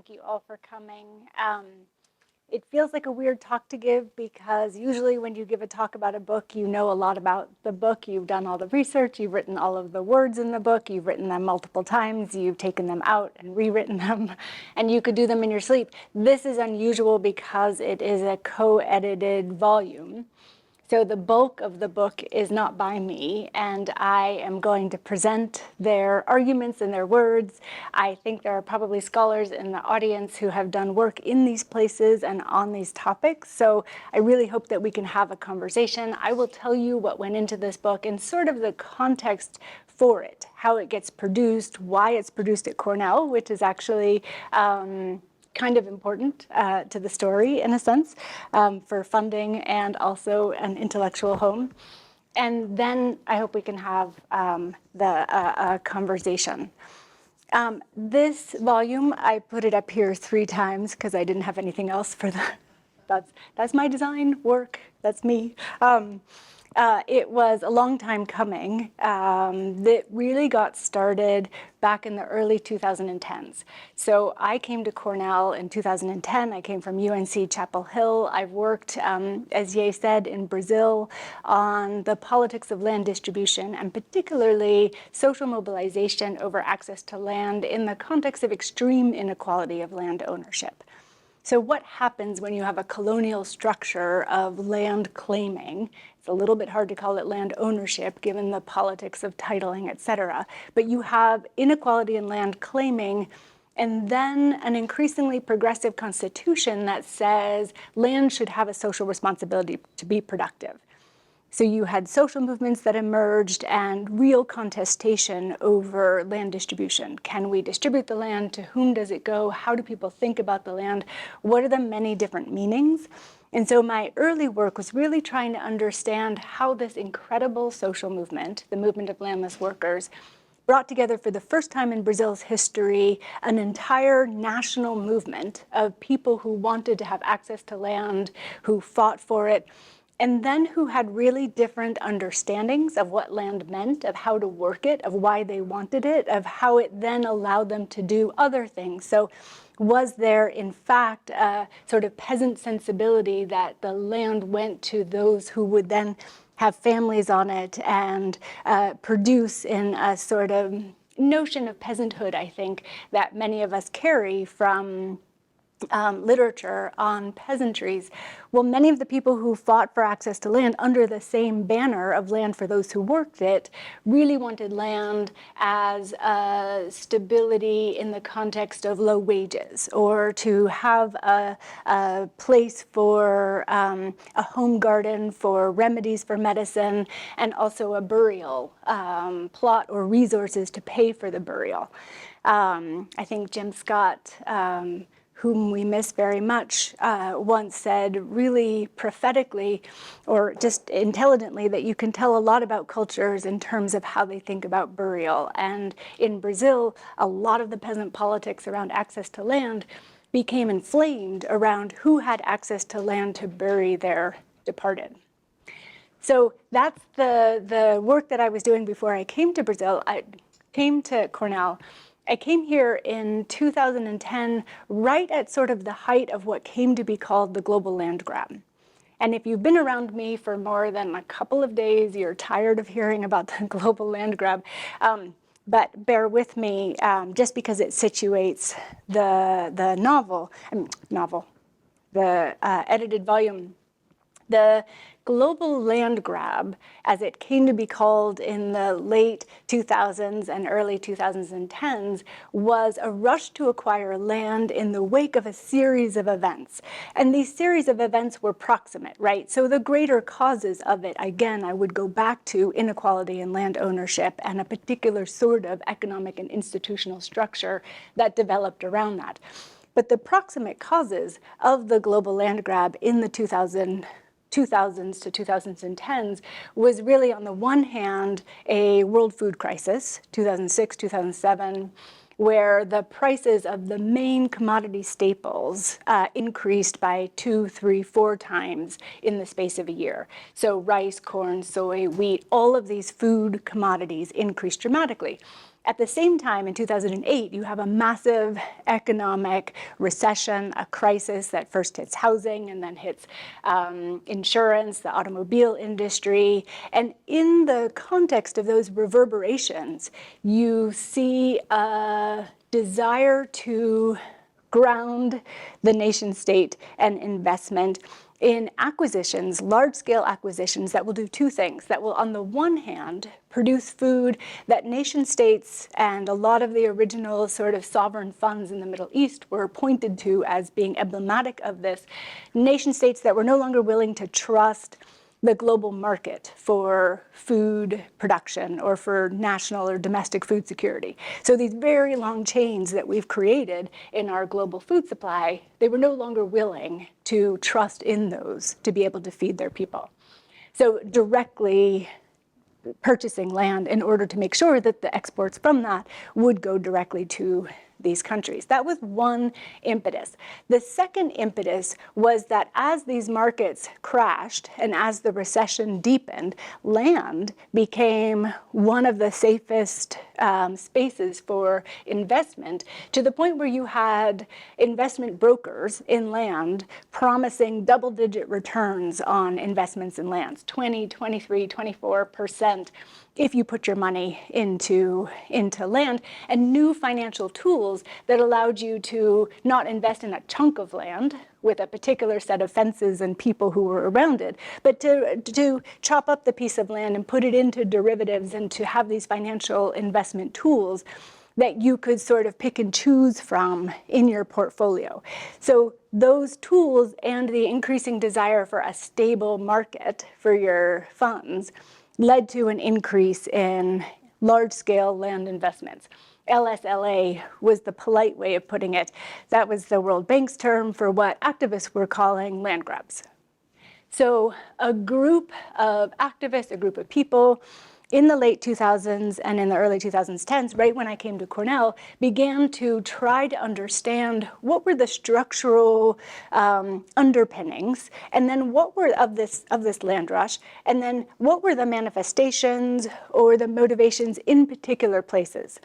thank you all for coming. It feels like a weird talk to give because usually when you give a talk about a book, you know a lot about the book. You've done all the research, you've written all of the words in the book, you've written them multiple times, you've taken them out and rewritten them, and you could do them in your sleep. This is unusual because it is a co-edited volume. So the bulk of the book is not by me, and I am going to present their arguments and their words. I think there are probably scholars in the audience who have done work in these places and on these topics, so I really hope that we can have a conversation. I will tell you what went into this book and sort of the context for it, how it gets produced, why it's produced at Cornell, which is actually kind of important to the story in a sense, for funding and also an intellectual home. And then I hope we can have the conversation. This volume, I put it up here 3 times because I didn't have anything else for the, that's my design work, that's me. It was a long time coming. That really got started back in the early 2010s. So I came to Cornell in 2010. I came from UNC Chapel Hill. I've worked, as Ye said, in Brazil on the politics of land distribution and particularly social mobilization over access to land in the context of extreme inequality of land ownership. So what happens when you have a colonial structure of land claiming? It's a little bit hard to call it land ownership given the politics of titling, et cetera. But you have inequality in land claiming and then an increasingly progressive constitution that says land should have a social responsibility to be productive. So you had social movements that emerged and real contestation over land distribution. Can we distribute the land? To whom does it go? How do people think about the land? What are the many different meanings? And so my early work was really trying to understand how this incredible social movement, the movement of landless workers, brought together for the first time in Brazil's history an entire national movement of people who wanted to have access to land, who fought for it, and then who had really different understandings of what land meant, of how to work it, of why they wanted it, of how it then allowed them to do other things. So was there, in fact, a sort of peasant sensibility that the land went to those who would then have families on it and produce in a sort of notion of peasanthood, I think, that many of us carry from literature on peasantries. Well, many of the people who fought for access to land under the same banner of land for those who worked it really wanted land as a stability in the context of low wages, or to have a place for a home garden for remedies for medicine, and also a burial plot or resources to pay for the burial. I think Jim Scott, whom we miss very much, once said really prophetically or just intelligently that you can tell a lot about cultures in terms of how they think about burial. And in Brazil, a lot of the peasant politics around access to land became inflamed around who had access to land to bury their departed. So that's the work that I was doing before I came to Brazil. I came to Cornell. I came here in 2010, right at sort of the height of what came to be called the global land grab. And if you've been around me for more than a couple of days, you're tired of hearing about the global land grab. But bear with me, just because it situates the edited volume. The global land grab, as it came to be called in the late 2000s and early 2010s, was a rush to acquire land in the wake of a series of events. And these series of events were proximate, right? So the greater causes of it, again, I would go back to inequality in land ownership and a particular sort of economic and institutional structure that developed around that. But the proximate causes of the global land grab in the 2000s to 2010s was really, on the one hand, a world food crisis, 2006, 2007, where the prices of the main commodity staples increased by 2, 3, 4 times in the space of a year. So rice, corn, soy, wheat, all of these food commodities increased dramatically. At the same time, in 2008, you have a massive economic recession, a crisis that first hits housing and then hits insurance, the automobile industry. And in the context of those reverberations, you see a desire to ground the nation state and investment in acquisitions, large-scale acquisitions that will do two things. That will, on the one hand, produce food that nation states and a lot of the original sort of sovereign funds in the Middle East were pointed to as being emblematic of this. Nation states that were no longer willing to trust the global market for food production or for national or domestic food security. So these very long chains that we've created in our global food supply, they were no longer willing to trust in those to be able to feed their people. So directly purchasing land in order to make sure that the exports from that would go directly to these countries. That was one impetus. The second impetus was that as these markets crashed and as the recession deepened, land became one of the safest spaces for investment, to the point where you had investment brokers in land promising double-digit returns on investments in lands, 20, 23, 24%. If you put your money into land, and new financial tools that allowed you to not invest in a chunk of land with a particular set of fences and people who were around it, but to chop up the piece of land and put it into derivatives and to have these financial investment tools that you could sort of pick and choose from in your portfolio. So those tools and the increasing desire for a stable market for your funds led to an increase in large-scale land investments. LSLA was the polite way of putting it. That was the World Bank's term for what activists were calling land grabs. So a group of activists, a group of people in the late 2000s and in the early 2010s, right when I came to Cornell, began to try to understand what were the structural underpinnings, and then what were of this land rush, and then what were the manifestations or the motivations in particular places.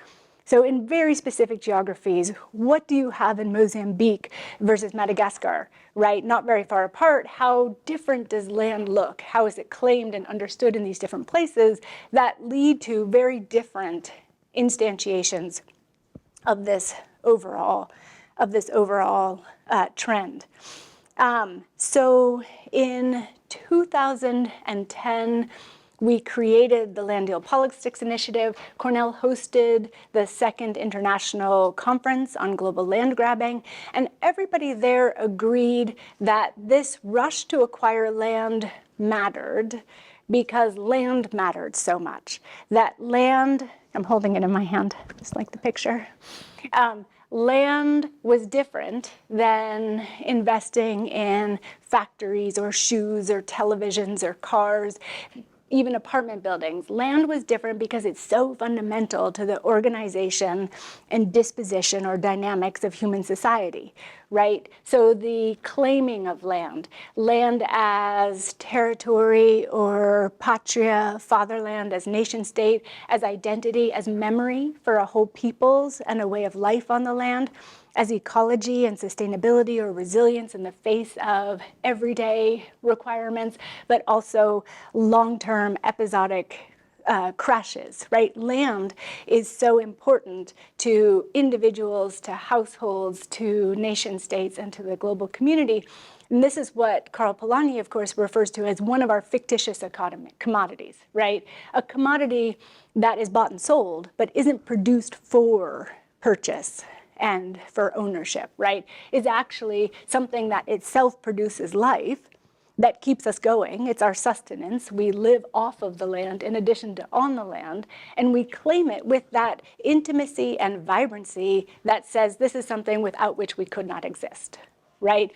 So in very specific geographies, what do you have in Mozambique versus Madagascar, right? Not very far apart. How different does land look? How is it claimed and understood in these different places that lead to very different instantiations of this overall trend? So in 2010, we created the Land Deal Politics Initiative. Cornell hosted the second international conference on global land grabbing, and everybody there agreed that this rush to acquire land mattered because land mattered so much. That land, I'm holding it in my hand, just like the picture. Land was different than investing in factories or shoes or televisions or cars, even apartment buildings. Land was different because it's so fundamental to the organization and disposition or dynamics of human society, right? So the claiming of land as territory or patria, fatherland, as nation state, as identity, as memory for a whole people's and a way of life on the land, as ecology and sustainability or resilience in the face of everyday requirements, but also long-term episodic crashes, right? Land is so important to individuals, to households, to nation states, and to the global community. And this is what Karl Polanyi, of course, refers to as one of our fictitious commodities, right? A commodity that is bought and sold, but isn't produced for purchase and for ownership, right, is actually something that itself produces life that keeps us going. It's our sustenance. We live off of the land in addition to on the land, and we claim it with that intimacy and vibrancy that says this is something without which we could not exist, right?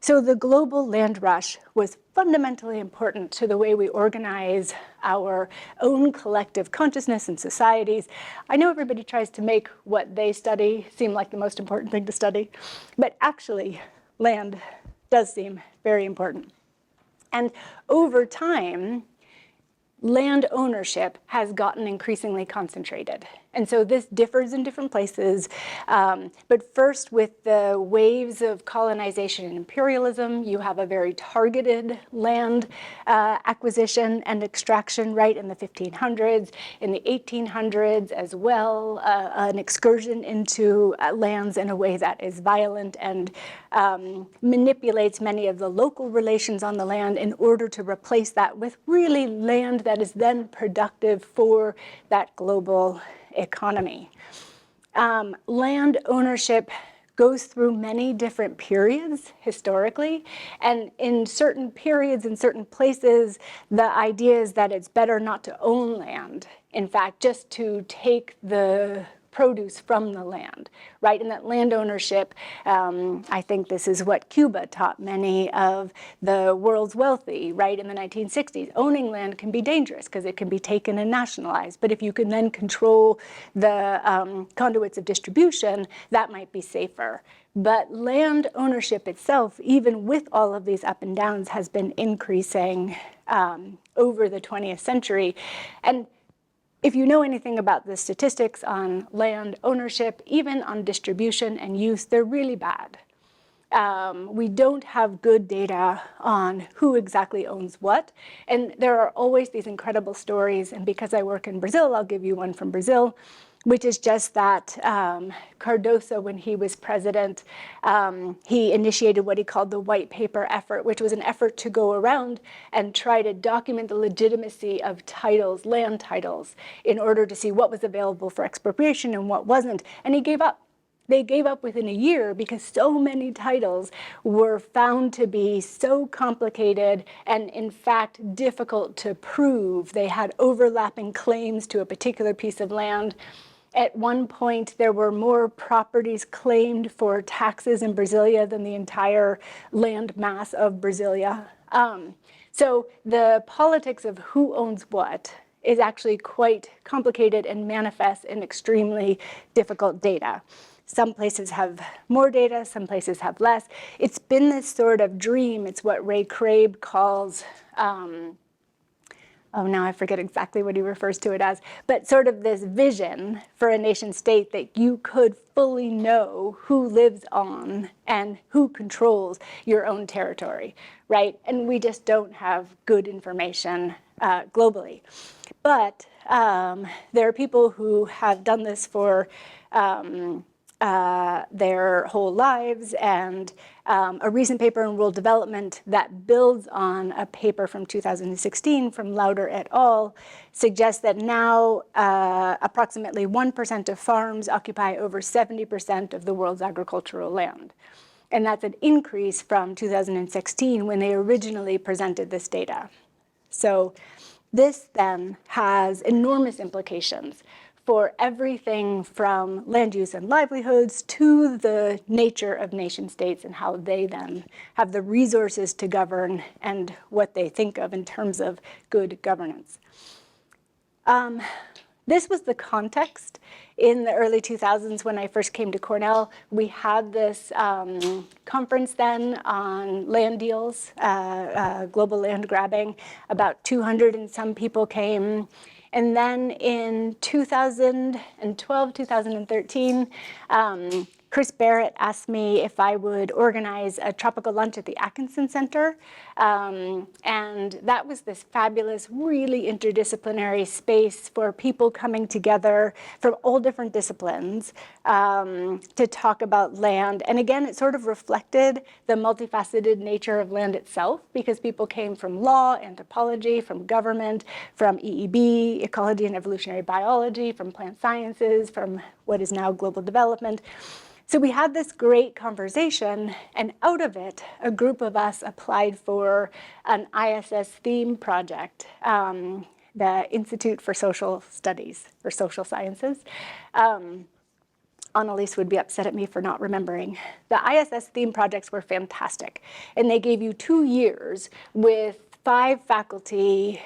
So the global land rush was fundamentally important to the way we organize our own collective consciousness and societies. I know everybody tries to make what they study seem like the most important thing to study, but actually land does seem very important. And over time, land ownership has gotten increasingly concentrated And so this differs in different places. But first, with the waves of colonization and imperialism, you have a very targeted land acquisition and extraction right in the 1500s. In the 1800s as well, an excursion into lands in a way that is violent and manipulates many of the local relations on the land in order to replace that with really land that is then productive for that global economy. Land ownership goes through many different periods historically, and in certain periods, in certain places, the idea is that it's better not to own land. In fact, just to take the produce from the land, right? And that land ownership, I think this is what Cuba taught many of the world's wealthy, right, in the 1960s. Owning land can be dangerous because it can be taken and nationalized. But if you can then control the conduits of distribution, that might be safer. But land ownership itself, even with all of these up and downs, has been increasing over the 20th century. And if you know anything about the statistics on land ownership, even on distribution and use, they're really bad. We don't have good data on who exactly owns what. And there are always these incredible stories. And because I work in Brazil, I'll give you one from Brazil, which is just that Cardoso, when he was president, he initiated what he called the white paper effort, which was an effort to go around and try to document the legitimacy of titles, land titles, in order to see what was available for expropriation and what wasn't. And he gave up. They gave up within a year because so many titles were found to be so complicated and, in fact, difficult to prove. They had overlapping claims to a particular piece of land. At one point, there were more properties claimed for taxes in Brasilia than the entire land mass of Brasilia. So the politics of who owns what is actually quite complicated and manifests in extremely difficult data. Some places have more data, some places have less. It's been this sort of dream. It's what Ray Crabb calls, oh, now I forget exactly what he refers to it as, but sort of this vision for a nation state that you could fully know who lives on and who controls your own territory, right? And we just don't have good information globally. But there are people who have done this for their whole lives, and a recent paper in World Development that builds on a paper from 2016 from Lauder et al. Suggests that now approximately 1% of farms occupy over 70% of the world's agricultural land. And that's an increase from 2016 when they originally presented this data. So this then has enormous implications for everything from land use and livelihoods to the nature of nation states and how they then have the resources to govern and what they think of in terms of good governance. This was the context in the early 2000s when I first came to Cornell. We had this conference then on land deals, global land grabbing. About 200 and some people came. And then in 2012, 2013, Chris Barrett asked me if I would organize a tropical lunch at the Atkinson Center. And that was this fabulous, really interdisciplinary space for people coming together from all different disciplines to talk about land. And again, it sort of reflected the multifaceted nature of land itself, because people came from law, anthropology, from government, from EEB, ecology and evolutionary biology, from plant sciences, from what is now global development. So we had this great conversation, and out of it, a group of us applied for an ISS theme project, the Institute for Social Studies, or Social Sciences. Annalise would be upset at me for not remembering. The ISS theme projects were fantastic, and they gave you 2 years with 5 faculty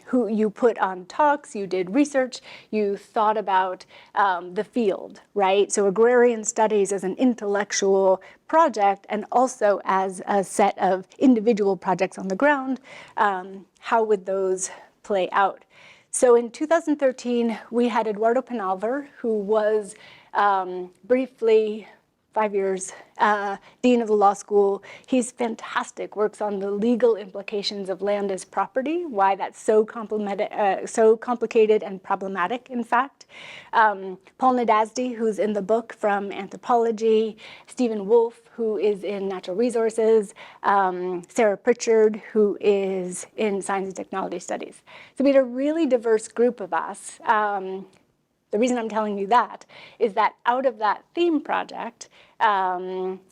who you put on talks, you did research, you thought about the field, right? So agrarian studies as an intellectual project and also as a set of individual projects on the ground, how would those play out? So in 2013, we had Eduardo Penalver, who was briefly 5 years, dean of the law school. He's fantastic, works on the legal implications of land as property, why that's so complicated and problematic, in fact. Paul Nadasdy, who's in the book, from anthropology, Stephen Wolf, who is in natural resources, Sarah Pritchard, who is in science and technology studies. So we had a really diverse group of us. The reason I'm telling you that is that out of that theme project,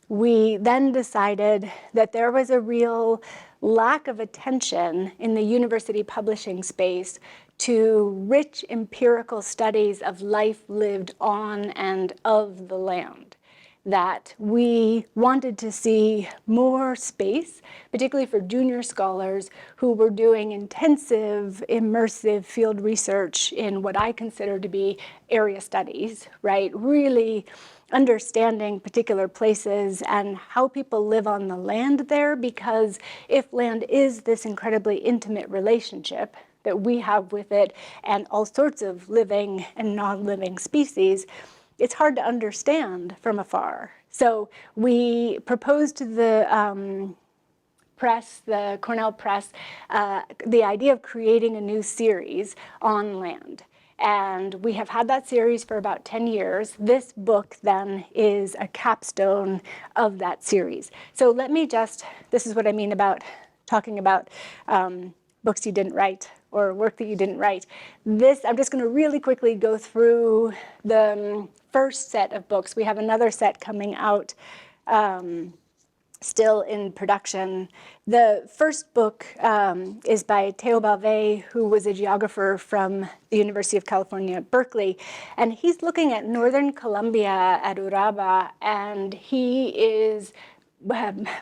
we then decided that there was a real lack of attention in the university publishing space to rich empirical studies of life lived on and of the land. That we wanted to see more space, particularly for junior scholars who were doing intensive, immersive field research in what I consider to be area studies, right? Really understanding particular places and how people live on the land there, because if land is this incredibly intimate relationship that we have with it and all sorts of living and non-living species, it's hard to understand from afar. So we proposed to the press, the Cornell Press, the idea of creating a new series on land. And we have had that series for about 10 years. This book then is a capstone of that series. So let me just, this is what I mean about talking about books you didn't write or work that you didn't write. This, I'm just going to really quickly go through the first set of books. We have another set coming out still in production. The first book is by Theo Balvet, who was a geographer from the University of California at Berkeley. And he's looking at northern Colombia at Uraba, and he is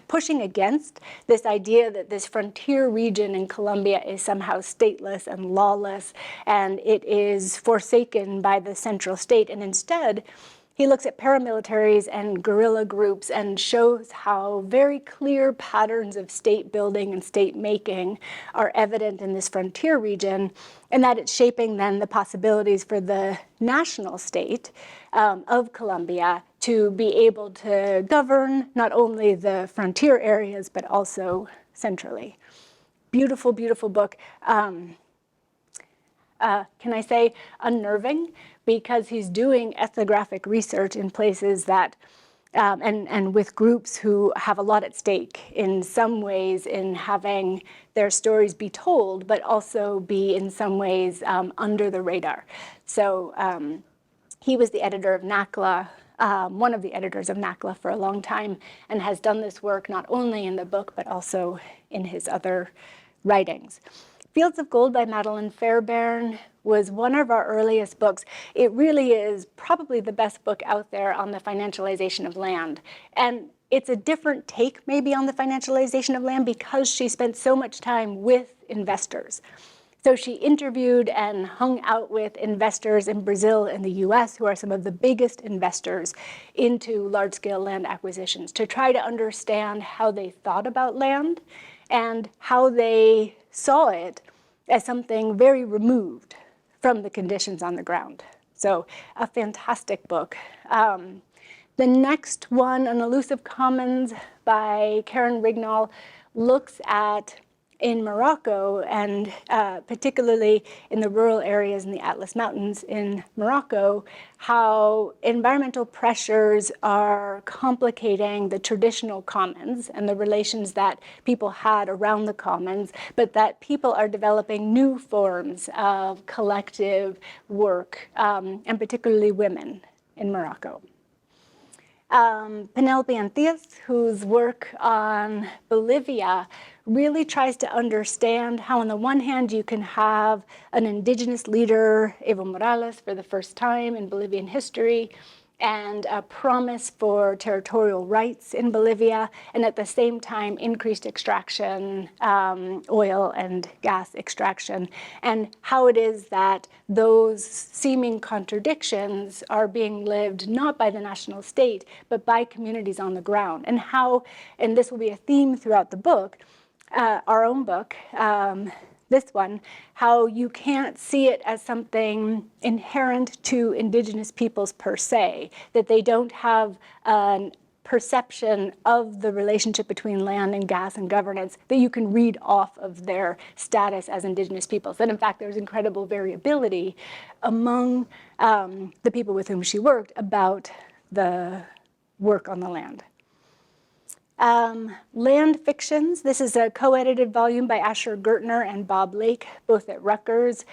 pushing against this idea that this frontier region in Colombia is somehow stateless and lawless, and it is forsaken by the central state. And instead, he looks at paramilitaries and guerrilla groups and shows how very clear patterns of state building and state making are evident in this frontier region, and that it's shaping then the possibilities for the national state of Colombia to be able to govern not only the frontier areas, but also centrally. Beautiful, beautiful book. Can I say unnerving? Because he's doing ethnographic research in places that, and with groups who have a lot at stake in some ways in having their stories be told, but also be in some ways under the radar. So he was the editor of NACLA, one of the editors of NACLA for a long time, and has done this work not only in the book, but also in his other writings. Fields of Gold by Madeleine Fairbairn was one of our earliest books. It really is probably the best book out there on the financialization of land. And it's a different take maybe on the financialization of land because she spent so much time with investors. So she interviewed and hung out with investors in Brazil and the US, who are some of the biggest investors into large-scale land acquisitions, to try to understand how they thought about land and how they saw it as something very removed from the conditions on the ground. So a fantastic book. The next one, An Elusive Commons by Karen Rignall, looks at, in Morocco, and particularly in the rural areas in the Atlas Mountains in Morocco, how environmental pressures are complicating the traditional commons and the relations that people had around the commons, but that people are developing new forms of collective work, and particularly women in Morocco. Penelope Antias, whose work on Bolivia really tries to understand how, on the one hand, you can have an indigenous leader, Evo Morales, for the first time in Bolivian history, and a promise for territorial rights in Bolivia, and at the same time, increased extraction, oil and gas extraction, and how it is that those seeming contradictions are being lived not by the national state, but by communities on the ground, and how, and this will be a theme throughout the book, our own book, this one, how you can't see it as something inherent to indigenous peoples per se, that they don't have an perception of the relationship between land and gas and governance that you can read off of their status as indigenous peoples. And in fact, there's incredible variability among the people with whom she worked about the work on the land. Land Fictions. This is a co-edited volume by Asher Gertner and Bob Lake, both at Rutgers.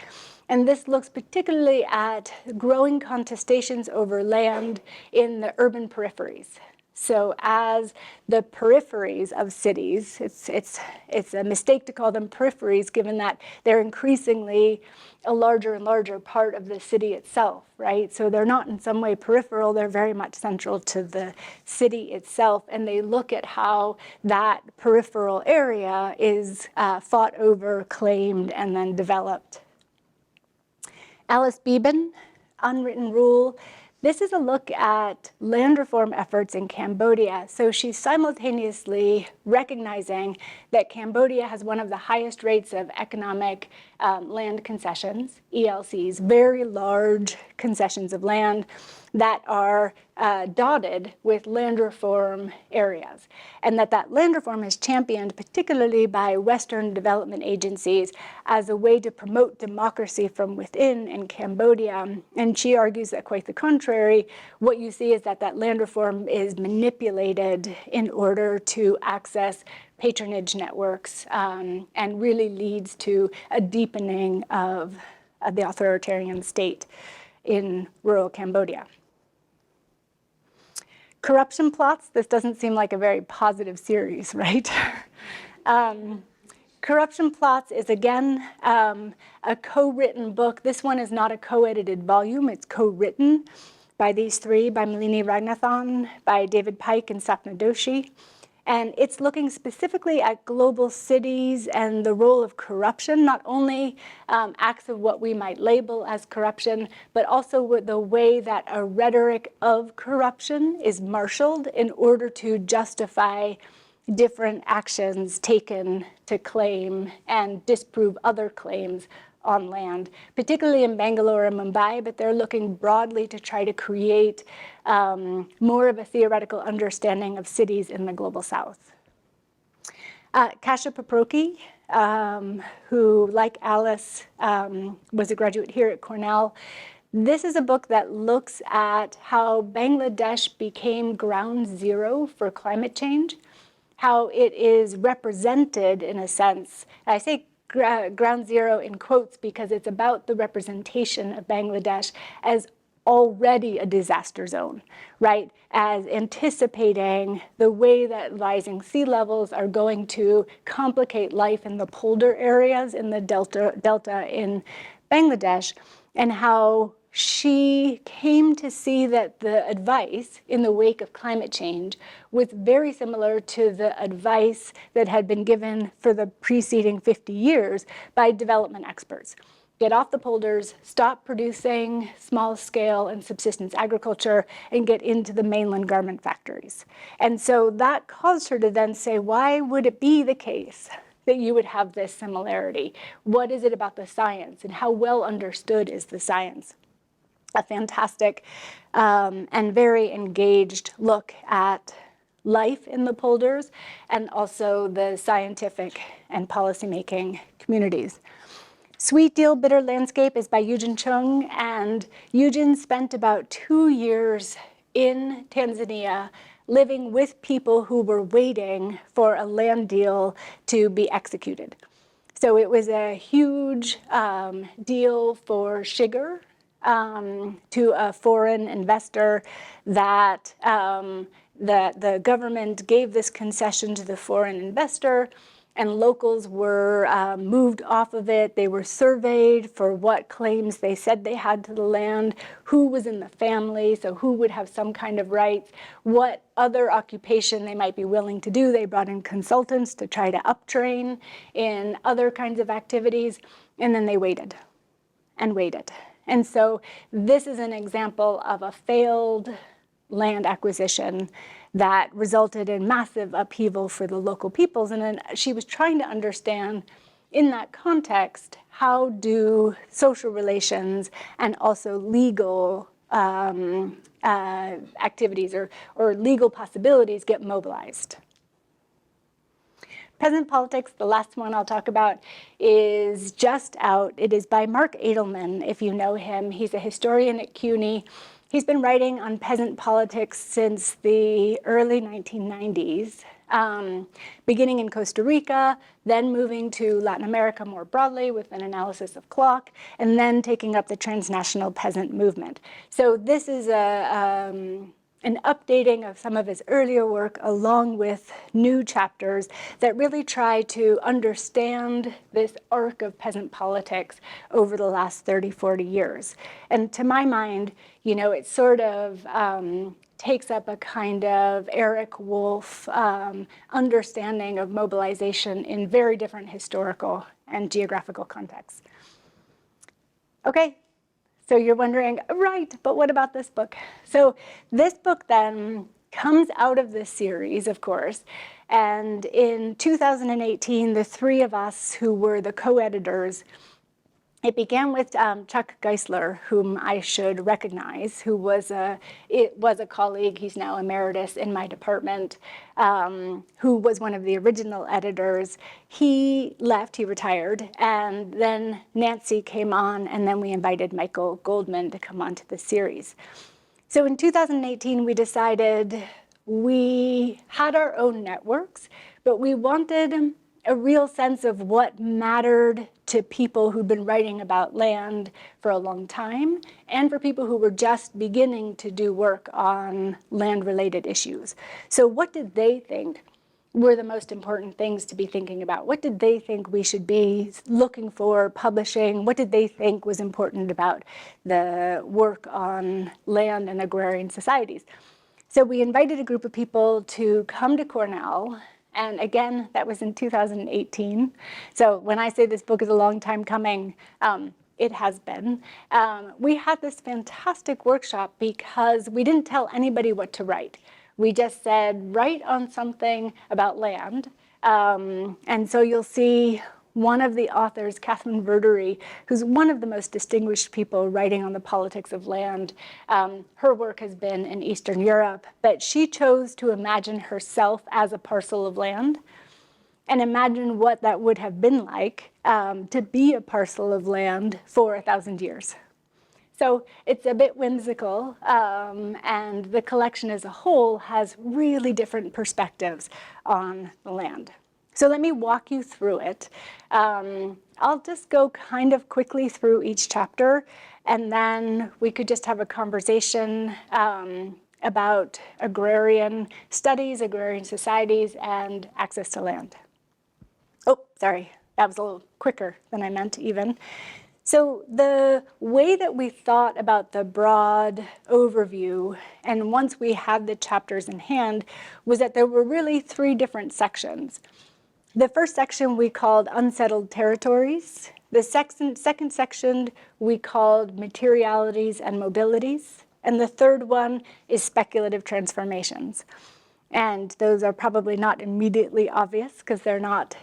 And this looks particularly at growing contestations over land in the urban peripheries. So as the peripheries of cities, it's a mistake to call them peripheries, given that they're increasingly a larger and larger part of the city itself, right? So they're not in some way peripheral, they're very much central to the city itself, and they look at how that peripheral area is fought over, claimed, and then developed. Alice Beeben, Unwritten Rule. This is a look at land reform efforts in Cambodia. So she's simultaneously recognizing that Cambodia has one of the highest rates of economic land concessions, ELCs, very large concessions of land that are dotted with land reform areas. And that land reform is championed particularly by Western development agencies as a way to promote democracy from within in Cambodia. And she argues that quite the contrary, what you see is that land reform is manipulated in order to access patronage networks and really leads to a deepening of the authoritarian state in rural Cambodia. Corruption Plots. This doesn't seem like a very positive series, right? Corruption Plots is, again, a co-written book. This one is not a co-edited volume. It's co-written by these three, by Malini Ragnathan, by David Pike, and Sapna Doshi. And it's looking specifically at global cities and the role of corruption, not only acts of what we might label as corruption, but also with the way that a rhetoric of corruption is marshaled in order to justify different actions taken to claim and disprove other claims on land, particularly in Bangalore and Mumbai, but they're looking broadly to try to create more of a theoretical understanding of cities in the global south. Kasia Paprocki, who, like Alice, was a graduate here at Cornell. This is a book that looks at how Bangladesh became ground zero for climate change, how it is represented, in a sense, I say ground zero in quotes because it's about the representation of Bangladesh as already a disaster zone, right? As anticipating the way that rising sea levels are going to complicate life in the polder areas in the delta in Bangladesh, and how she came to see that the advice in the wake of climate change was very similar to the advice that had been given for the preceding 50 years by development experts. Get off the polders, stop producing small-scale and subsistence agriculture, and get into the mainland garment factories. And so that caused her to then say, why would it be the case that you would have this similarity? What is it about the science, and how well understood is the science? A fantastic and very engaged look at life in the polders and also the scientific and policymaking communities. Sweet Deal, Bitter Landscape is by Eugen Chung, and Eugen spent about 2 years in Tanzania living with people who were waiting for a land deal to be executed. So it was a huge deal for sugar, to a foreign investor that the government gave this concession to the foreign investor, and locals were moved off of it. They were surveyed for what claims they said they had to the land, who was in the family, so who would have some kind of rights, what other occupation they might be willing to do. They brought in consultants to try to uptrain in other kinds of activities, and then they waited and waited. And so this is an example of a failed land acquisition that resulted in massive upheaval for the local peoples. And then she was trying to understand in that context, how do social relations and also legal activities or legal possibilities get mobilized? Peasant Politics, the last one I'll talk about, is just out. It is by Mark Edelman, if you know him. He's a historian at CUNY. He's been writing on peasant politics since the early 1990s, beginning in Costa Rica, then moving to Latin America more broadly with an analysis of clock, and then taking up the transnational peasant movement. So this is an updating of some of his earlier work along with new chapters that really try to understand this arc of peasant politics over the last 30, 40 years. And to my mind, you know, it sort of takes up a kind of Eric Wolf understanding of mobilization in very different historical and geographical contexts. Okay. So you're wondering, right, but what about this book? So this book then comes out of this series, of course, and in 2018, the three of us who were the co-editors, it began with Chuck Geisler, whom I should recognize, who was a colleague, he's now emeritus in my department, who was one of the original editors. He left, he retired, and then Nancy came on, and then we invited Michael Goldman to come onto the series. So in 2018, we decided we had our own networks, but we wanted a real sense of what mattered to people who'd been writing about land for a long time, and for people who were just beginning to do work on land-related issues. So what did they think were the most important things to be thinking about? What did they think we should be looking for, publishing? What did they think was important about the work on land and agrarian societies? So we invited a group of people to come to Cornell. And again, that was in 2018. So when I say this book is a long time coming, it has been. We had this fantastic workshop because we didn't tell anybody what to write. We just said, write on something about land. And so you'll see one of the authors, Catherine Verdery, who's one of the most distinguished people writing on the politics of land. Her work has been in Eastern Europe, but she chose to imagine herself as a parcel of land and imagine what that would have been like to be a parcel of land for 1,000 years. So it's a bit whimsical, and the collection as a whole has really different perspectives on the land. So let me walk you through it. I'll just go kind of quickly through each chapter, and then we could just have a conversation about agrarian studies, agrarian societies, and access to land. Oh, sorry, that was a little quicker than I meant even. So the way that we thought about the broad overview, and once we had the chapters in hand, was that there were really three different sections. The first section we called Unsettled Territories. The second section we called Materialities and Mobilities. And the third one is Speculative Transformations. And those are probably not immediately obvious because they're not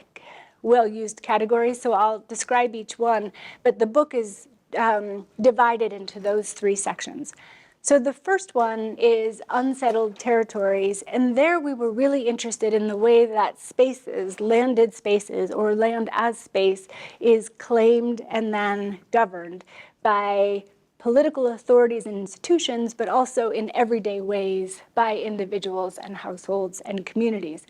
well-used categories, so I'll describe each one. But the book is divided into those three sections. So the first one is Unsettled Territories, and there we were really interested in the way that spaces, landed spaces, or land as space, is claimed and then governed by political authorities and institutions, but also in everyday ways by individuals and households and communities.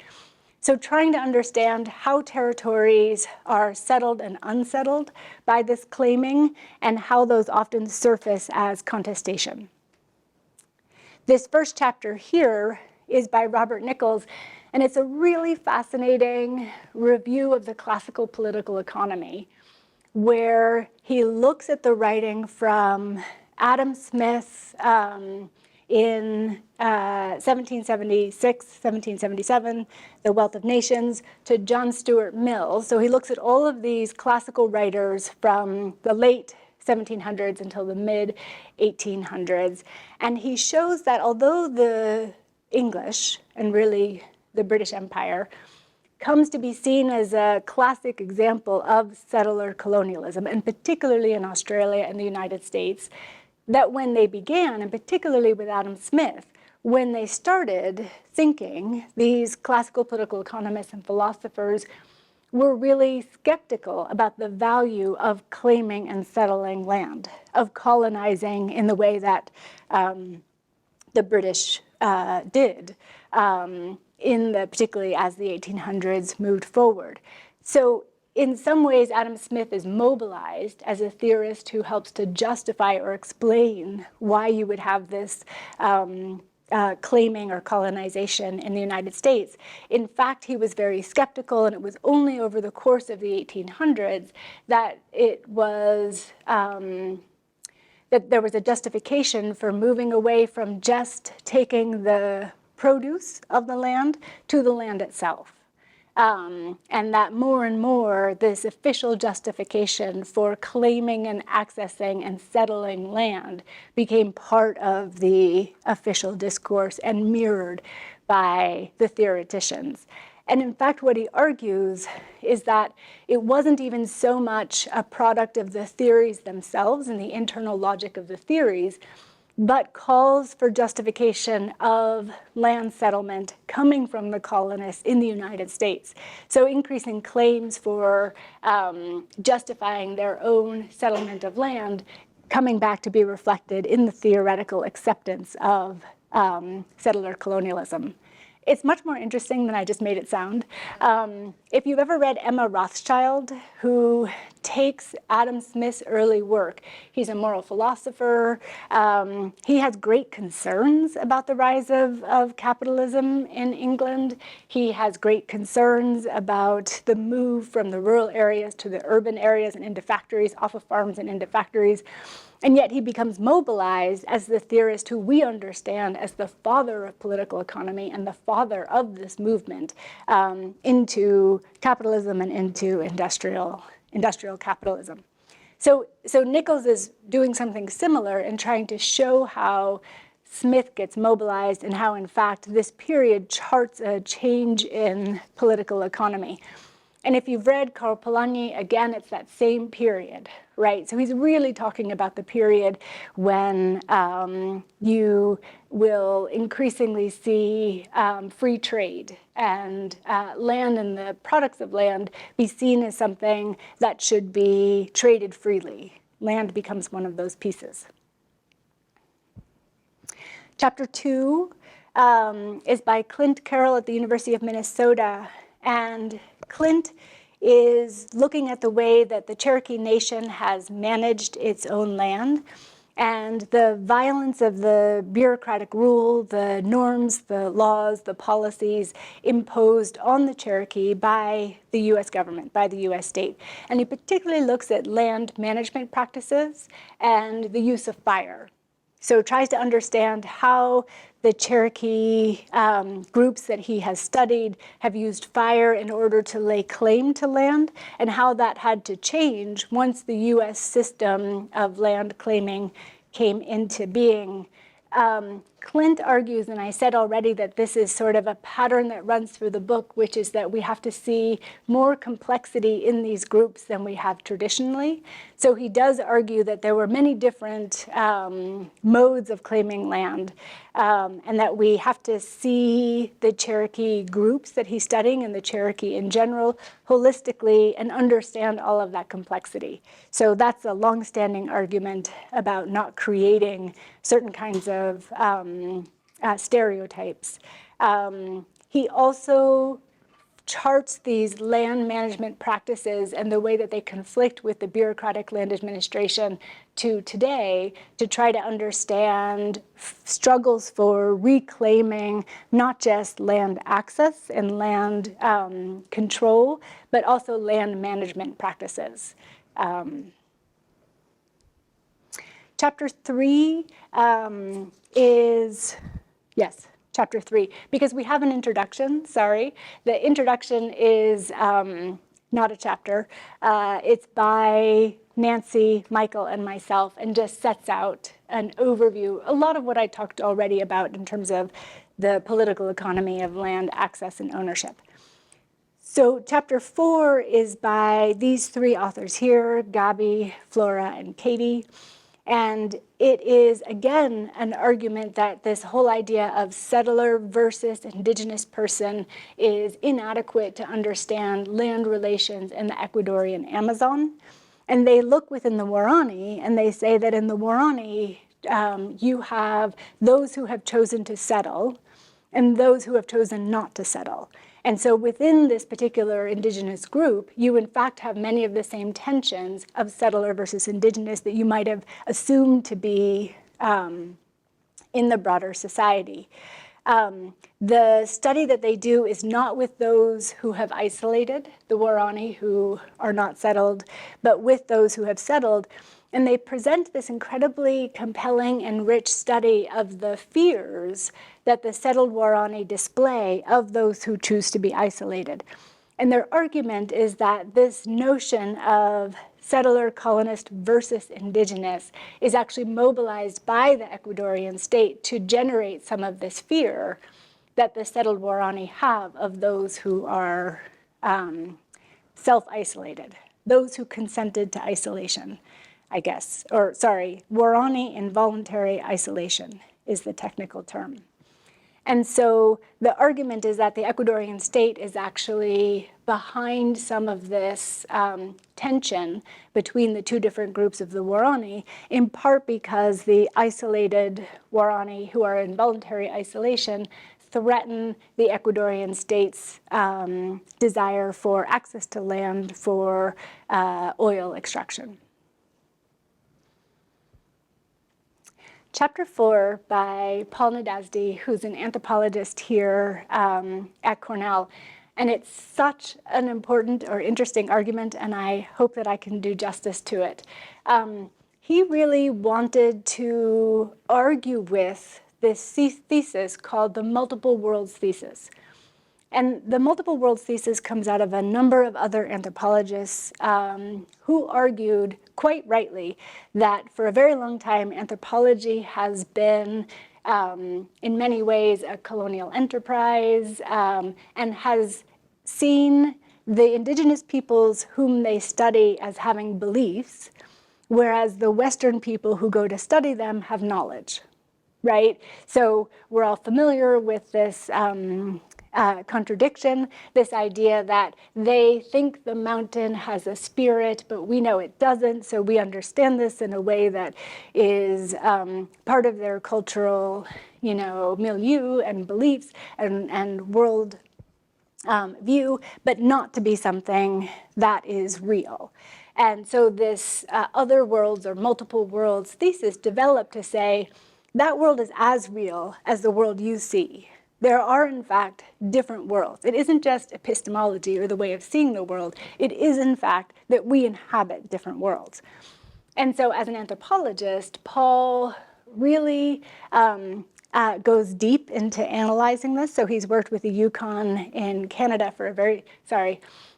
So trying to understand how territories are settled and unsettled by this claiming, and how those often surface as contestation. This first chapter here is by Robert Nichols, and it's a really fascinating review of the classical political economy, where he looks at the writing from Adam Smith in 1776, 1777, The Wealth of Nations, to John Stuart Mill. So he looks at all of these classical writers from the late 1700s until the mid-1800s. And he shows that although the English, and really the British Empire, comes to be seen as a classic example of settler colonialism, and particularly in Australia and the United States, that when they began, and particularly with Adam Smith, when they started thinking, these classical political economists and philosophers were really skeptical about the value of claiming and settling land, of colonizing in the way that the British did, particularly as the 1800s moved forward. So in some ways, Adam Smith is mobilized as a theorist who helps to justify or explain why you would have this claiming or colonization in the United States. In fact, he was very skeptical, and it was only over the course of the 1800s that it was that there was a justification for moving away from just taking the produce of the land to the land itself. And that more and more, this official justification for claiming and accessing and settling land became part of the official discourse and mirrored by the theoreticians. And in fact, what he argues is that it wasn't even so much a product of the theories themselves and the internal logic of the theories, but calls for justification of land settlement coming from the colonists in the United States. So increasing claims for justifying their own settlement of land coming back to be reflected in the theoretical acceptance of settler colonialism. It's much more interesting than I just made it sound. If you've ever read Emma Rothschild, who takes Adam Smith's early work, he's a moral philosopher. He has great concerns about the rise of capitalism in England. He has great concerns about the move from the rural areas to the urban areas and into factories, off of farms and into factories. And yet he becomes mobilized as the theorist who we understand as the father of political economy and the father of this movement into capitalism and into industrial capitalism. So Nichols is doing something similar and trying to show how Smith gets mobilized and how, in fact, this period charts a change in political economy. And if you've read Karl Polanyi, again, it's that same period, right? So he's really talking about the period when you will increasingly see free trade and land and the products of land be seen as something that should be traded freely. Land becomes one of those pieces. Chapter 2 is by Clint Carroll at the University of Minnesota. And Clint is looking at the way that the Cherokee Nation has managed its own land and the violence of the bureaucratic rule, the norms, the laws, the policies imposed on the Cherokee by the US government, by the US state. And he particularly looks at land management practices and the use of fire. So tries to understand how the Cherokee groups that he has studied have used fire in order to lay claim to land, and how that had to change once the US system of land claiming came into being. Clint argues, and I said already that this is sort of a pattern that runs through the book, which is that we have to see more complexity in these groups than we have traditionally. So he does argue that there were many different modes of claiming land, and that we have to see the Cherokee groups that he's studying and the Cherokee in general holistically and understand all of that complexity. So that's a longstanding argument about not creating certain kinds of stereotypes. He also charts these land management practices and the way that they conflict with the bureaucratic land administration to today to try to understand struggles for reclaiming not just land access and land control, but also land management practices. Chapter 3 is, yes, chapter 3, because we have an introduction, sorry. The introduction is not a chapter. It's by Nancy, Michael, and myself, and just sets out an overview, a lot of what I talked already about in terms of the political economy of land access and ownership. So chapter 4 is by these three authors here, Gabi, Flora, and Katie. And it is, again, an argument that this whole idea of settler versus indigenous person is inadequate to understand land relations in the Ecuadorian Amazon. And they look within the Waorani, and they say that in the Waorani, you have those who have chosen to settle and those who have chosen not to settle. And so within this particular indigenous group, you in fact have many of the same tensions of settler versus indigenous that you might have assumed to be in the broader society. The study that they do is not with those who have isolated, the Waorani who are not settled, but with those who have settled. And they present this incredibly compelling and rich study of the fears that the settled Waorani display of those who choose to be isolated. And their argument is that this notion of settler colonist versus indigenous is actually mobilized by the Ecuadorian state to generate some of this fear that the settled Waorani have of those who are self-isolated, those who consented to isolation, I guess. Or, sorry, Waorani involuntary isolation is the technical term. And so the argument is that the Ecuadorian state is actually behind some of this tension between the two different groups of the Waorani, in part because the isolated Waorani who are in voluntary isolation threaten the Ecuadorian state's desire for access to land for oil extraction. Chapter 4 by Paul Nadasdy, who's an anthropologist here at Cornell. And it's such an important or interesting argument, and I hope that I can do justice to it. He really wanted to argue with this thesis called the multiple worlds thesis. And the multiple worlds thesis comes out of a number of other anthropologists who argued, quite rightly, that for a very long time, anthropology has been, in many ways, a colonial enterprise and has seen the indigenous peoples whom they study as having beliefs, whereas the Western people who go to study them have knowledge, right? So we're all familiar with this contradiction, this idea that they think the mountain has a spirit, but we know it doesn't, so we understand this in a way that is part of their cultural, milieu and beliefs and world view, but not to be something that is real. And so this other worlds or multiple worlds thesis developed to say that world is as real as the world you see. There are, in fact, different worlds. It isn't just epistemology or the way of seeing the world. It is, in fact, that we inhabit different worlds. And so as an anthropologist, Paul really goes deep into analyzing this. So he's worked with the Yukon in Canada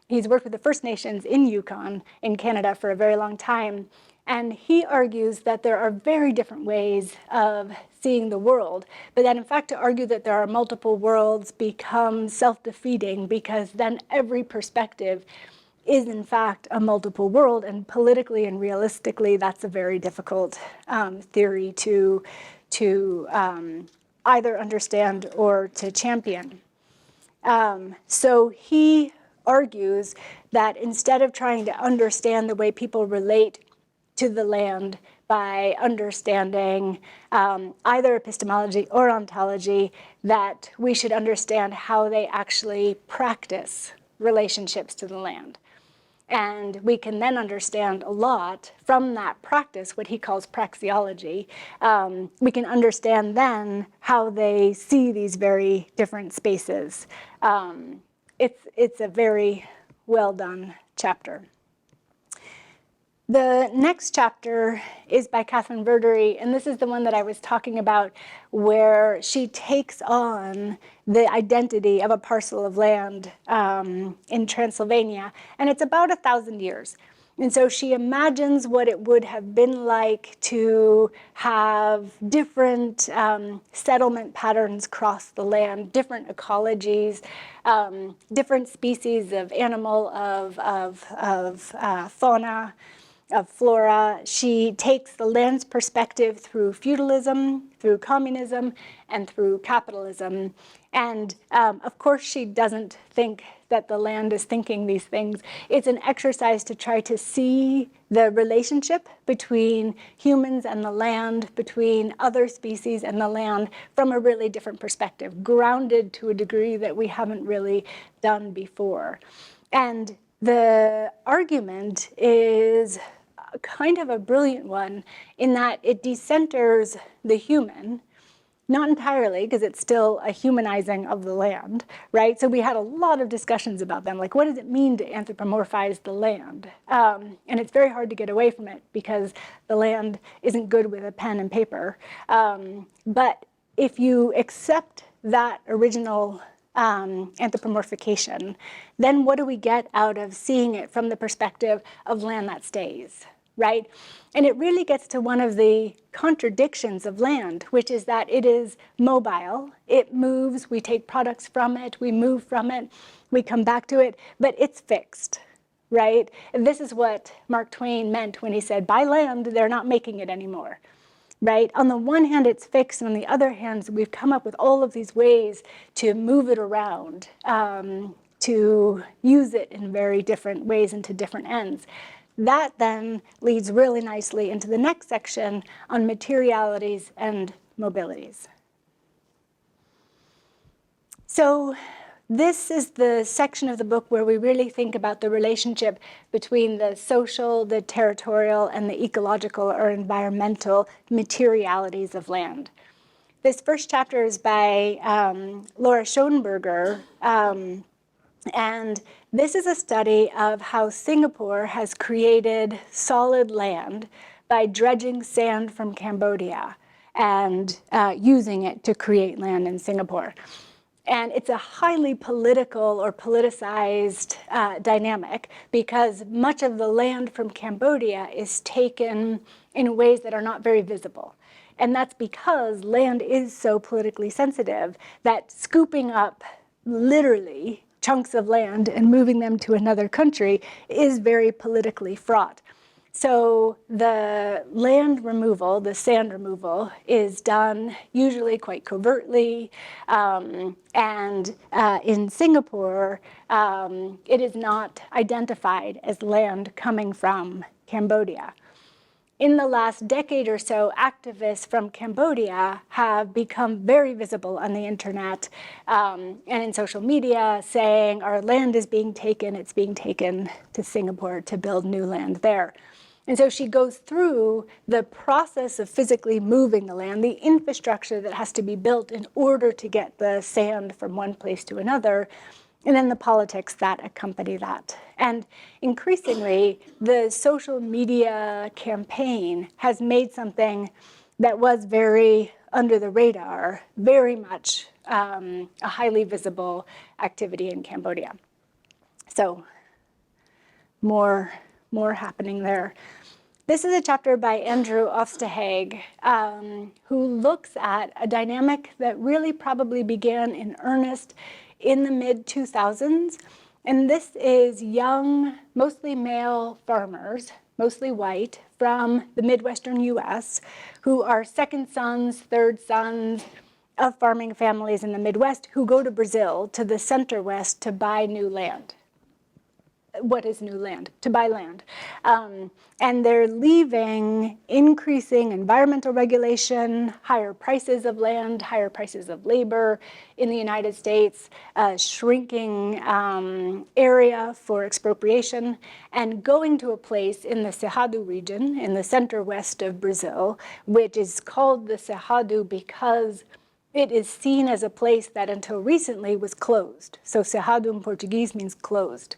he's worked with the First Nations in Yukon in Canada for a very long time. And he argues that there are very different ways of seeing the world, but that in fact to argue that there are multiple worlds becomes self-defeating because then every perspective is in fact a multiple world, and politically and realistically that's a very difficult theory to either understand or to champion. So he argues that instead of trying to understand the way people relate to the land by understanding either epistemology or ontology, that we should understand how they actually practice relationships to the land. And we can then understand a lot from that practice, what he calls praxeology. We can understand then how they see these very different spaces. It's a very well done chapter. The next chapter is by Catherine Verdery, and this is the one that I was talking about, where she takes on the identity of a parcel of land in Transylvania, and it's about 1,000 years. And so she imagines what it would have been like to have different settlement patterns across the land, different ecologies, different species of animal, of fauna, of flora. She takes the land's perspective through feudalism, through communism, and through capitalism. And of course, she doesn't think that the land is thinking these things. It's an exercise to try to see the relationship between humans and the land, between other species and the land, from a really different perspective, grounded to a degree that we haven't really done before. And the argument is kind of a brilliant one in that it decenters the human. Not entirely, because it's still a humanizing of the land, right? So we had a lot of discussions about them, like what does it mean to anthropomorphize the land? And it's very hard to get away from it because the land isn't good with a pen and paper. But if you accept that original anthropomorphication, then what do we get out of seeing it from the perspective of land that stays? Right? And it really gets to one of the contradictions of land, which is that it is mobile, it moves, we take products from it, we move from it, we come back to it, but it's fixed, right? And this is what Mark Twain meant when he said, by land, they're not making it anymore, right? On the one hand, it's fixed, and on the other hand, we've come up with all of these ways to move it around, to use it in very different ways and to different ends. That then leads really nicely into the next section on materialities and mobilities. So this is the section of the book where we really think about the relationship between the social, the territorial, and the ecological or environmental materialities of land. This first chapter is by Laura Schoenberger, and this is a study of how Singapore has created solid land by dredging sand from Cambodia and using it to create land in Singapore. And it's a highly political or politicized dynamic because much of the land from Cambodia is taken in ways that are not very visible. And that's because land is so politically sensitive that scooping up literally chunks of land and moving them to another country is very politically fraught. So the land removal, the sand removal, is done usually quite covertly. And in Singapore, it is not identified as land coming from Cambodia. In the last decade or so, activists from Cambodia have become very visible on the internet and in social media saying our land is being taken, it's being taken to Singapore to build new land there. And so she goes through the process of physically moving the land, the infrastructure that has to be built in order to get the sand from one place to another, and then the politics that accompany that. And increasingly, the social media campaign has made something that was very under the radar, very much a highly visible activity in Cambodia. So more happening there. This is a chapter by Andrew Osterhage, who looks at a dynamic that really probably began in earnest in the mid-2000s. And this is young, mostly male farmers, mostly white, from the Midwestern US, who are second sons, third sons of farming families in the Midwest who go to Brazil, to the center west, to buy new land. What is new land? To buy land. And they're leaving increasing environmental regulation, higher prices of land, higher prices of labor in the United States, shrinking area for expropriation, and going to a place in the Cerrado region, in the center west of Brazil, which is called the Cerrado because it is seen as a place that until recently was closed. So Cerrado in Portuguese means closed.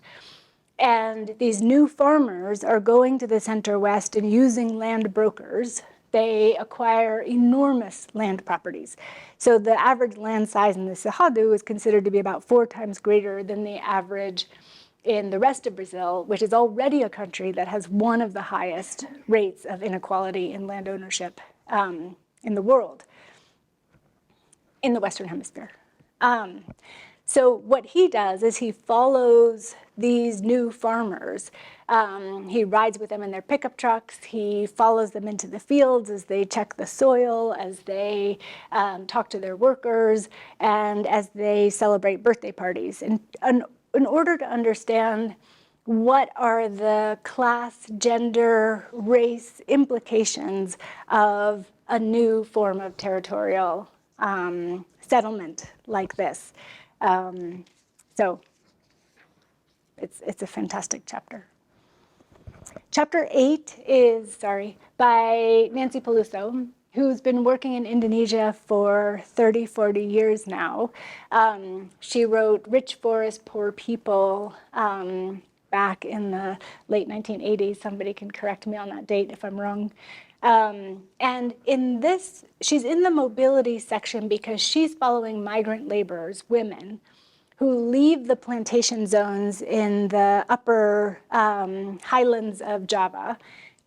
And these new farmers are going to the center west and using land brokers. They acquire enormous land properties. So the average land size in the Cerrado is considered to be about 4 times greater than the average in the rest of Brazil, which is already a country that has one of the highest rates of inequality in land ownership in the world, in the Western Hemisphere. So what he does is he follows these new farmers. He rides with them in their pickup trucks. He follows them into the fields as they check the soil, as they talk to their workers, and as they celebrate birthday parties. And in order to understand what are the class, gender, race implications of a new form of territorial settlement like this. So it's a fantastic chapter. Chapter 8 is, by Nancy Peluso, who's been working in Indonesia for 30, 40 years now. She wrote Rich Forest, Poor People back in the late 1980s. Somebody can correct me on that date if I'm wrong. And in this, she's in the mobility section because she's following migrant laborers, women, who leave the plantation zones in the upper highlands of Java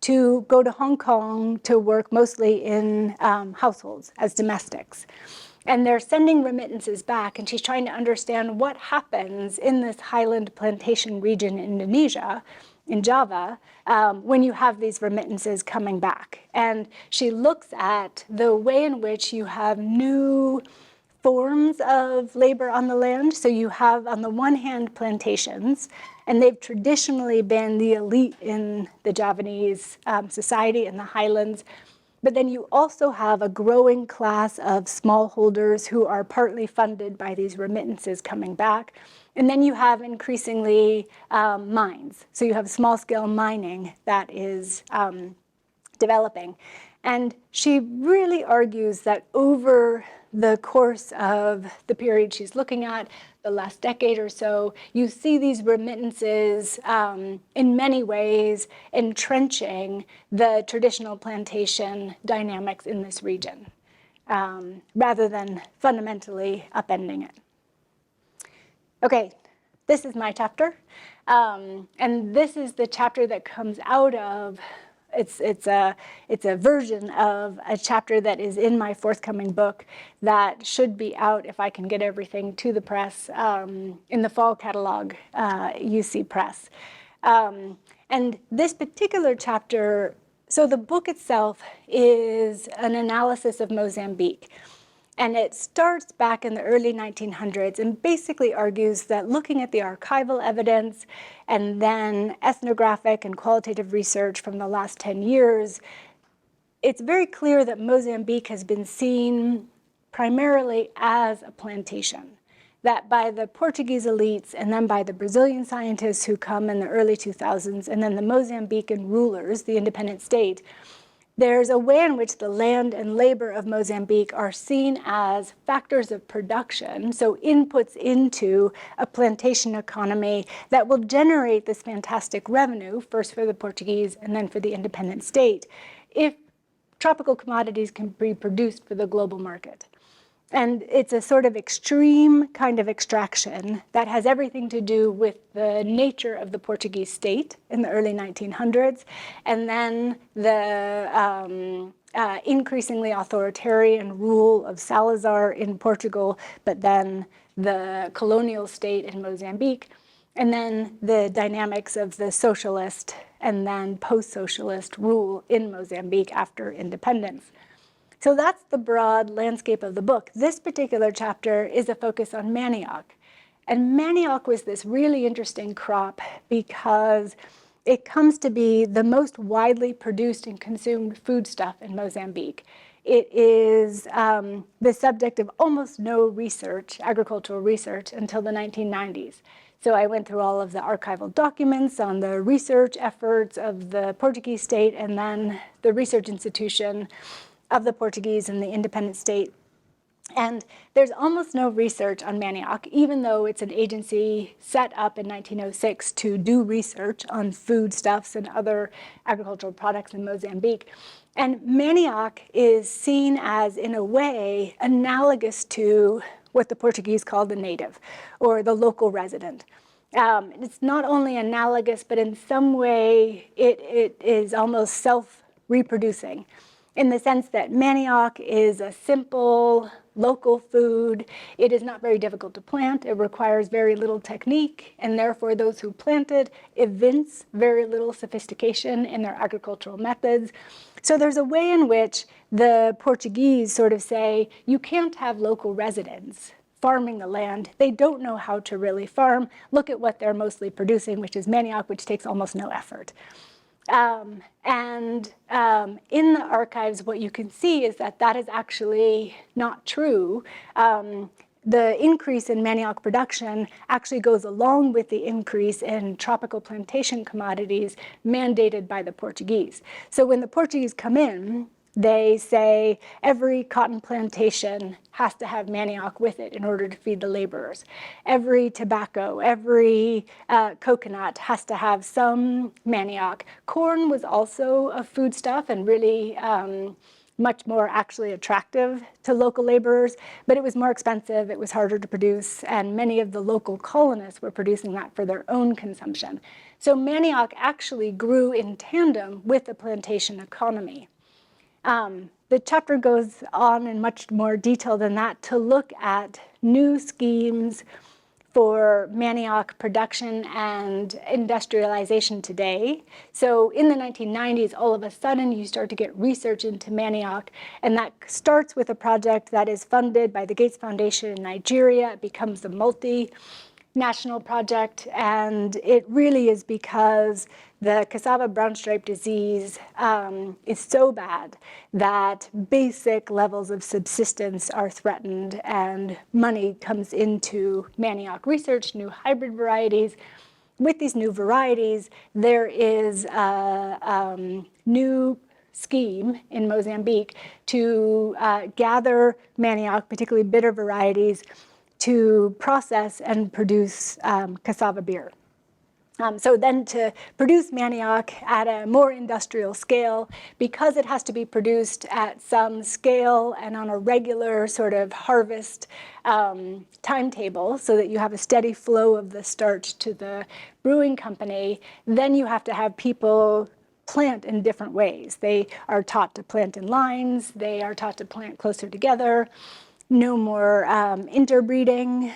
to go to Hong Kong to work mostly in households as domestics. And they're sending remittances back, and she's trying to understand what happens in this highland plantation region in Indonesia, in Java, when you have these remittances coming back. And she looks at the way in which you have new forms of labor on the land. So you have, on the one hand, plantations, and they've traditionally been the elite in the Javanese society in the highlands. But then you also have a growing class of smallholders who are partly funded by these remittances coming back. And then you have increasingly mines. So you have small-scale mining that is developing. And she really argues that over the course of the period she's looking at, the last decade or so, you see these remittances in many ways entrenching the traditional plantation dynamics in this region, rather than fundamentally upending it. Okay, this is my chapter. And this is the chapter that comes out of, it's a version of a chapter that is in my forthcoming book that should be out, if I can get everything to the press, in the fall catalog, UC Press. And this particular chapter, so the book itself is an analysis of Mozambique. And it starts back in the early 1900s and basically argues that looking at the archival evidence and then ethnographic and qualitative research from the last 10 years, it's very clear that Mozambique has been seen primarily as a plantation. That by the Portuguese elites and then by the Brazilian scientists who come in the early 2000s and then the Mozambican rulers, the independent state, there's a way in which the land and labor of Mozambique are seen as factors of production, so inputs into a plantation economy that will generate this fantastic revenue, first for the Portuguese and then for the independent state, if tropical commodities can be produced for the global market. And it's a sort of extreme kind of extraction that has everything to do with the nature of the Portuguese state in the early 1900s, and then the increasingly authoritarian rule of Salazar in Portugal, but then the colonial state in Mozambique, and then the dynamics of the socialist and then post-socialist rule in Mozambique after independence. So that's the broad landscape of the book. This particular chapter is a focus on manioc. And manioc was this really interesting crop because it comes to be the most widely produced and consumed foodstuff in Mozambique. It is the subject of almost no research, agricultural research, until the 1990s. So I went through all of the archival documents on the research efforts of the Portuguese state and then the research institution of the Portuguese and the independent state. And there's almost no research on manioc, even though it's an agency set up in 1906 to do research on foodstuffs and other agricultural products in Mozambique. And manioc is seen as, in a way, analogous to what the Portuguese called the native, or the local resident. It's not only analogous, but in some way it is almost self-reproducing, in the sense that manioc is a simple local food. It is not very difficult to plant. It requires very little technique, and therefore those who plant it evince very little sophistication in their agricultural methods. So there's a way in which the Portuguese sort of say, you can't have local residents farming the land. They don't know how to really farm. Look at what they're mostly producing, which is manioc, which takes almost no effort. In the archives, what you can see is that that is actually not true. The increase in manioc production actually goes along with the increase in tropical plantation commodities mandated by the Portuguese. So when the Portuguese come in, they say every cotton plantation has to have manioc with it in order to feed the laborers. Every tobacco, every coconut has to have some manioc. Corn was also a foodstuff and really much more actually attractive to local laborers, but it was more expensive, it was harder to produce, and many of the local colonists were producing that for their own consumption. So manioc actually grew in tandem with the plantation economy. The chapter goes on in much more detail than that to look at new schemes for manioc production and industrialization today. So in the 1990s, all of a sudden, you start to get research into manioc, and that starts with a project that is funded by the Gates Foundation in Nigeria. It becomes a multi-national project, and it really is because the cassava brown stripe disease is so bad that basic levels of subsistence are threatened, and money comes into manioc research, new hybrid varieties. With these new varieties, there is a new scheme in Mozambique to gather manioc, particularly bitter varieties, to process and produce cassava beer. So then to produce manioc at a more industrial scale, because it has to be produced at some scale and on a regular sort of harvest timetable so that you have a steady flow of the starch to the brewing company, then you have to have people plant in different ways. They are taught to plant in lines, they are taught to plant closer together, no more interbreeding,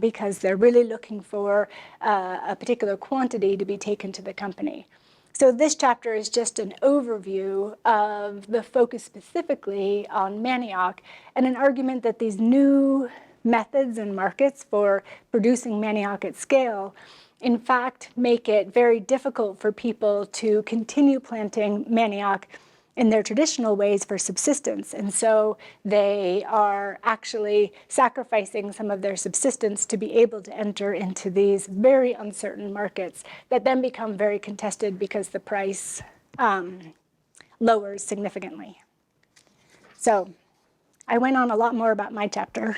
because they're really looking for a particular quantity to be taken to the company. So this chapter is just an overview of the focus specifically on manioc and an argument that these new methods and markets for producing manioc at scale, in fact, make it very difficult for people to continue planting manioc in their traditional ways for subsistence. And so they are actually sacrificing some of their subsistence to be able to enter into these very uncertain markets that then become very contested because the price lowers significantly. So I went on a lot more about my chapter.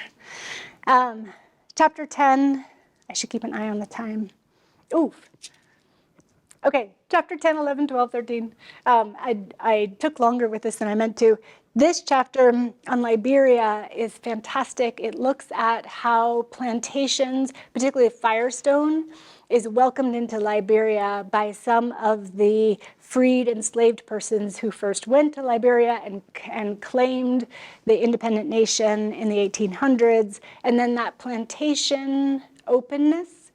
Chapter 10, I should keep an eye on the time. Oof. Okay, chapter 10, 11, 12, 13. I took longer with this than I meant to. This chapter on Liberia is fantastic. It looks at how plantations, particularly Firestone, is welcomed into Liberia by some of the freed enslaved persons who first went to Liberia and claimed the independent nation in the 1800s. And then that plantation openness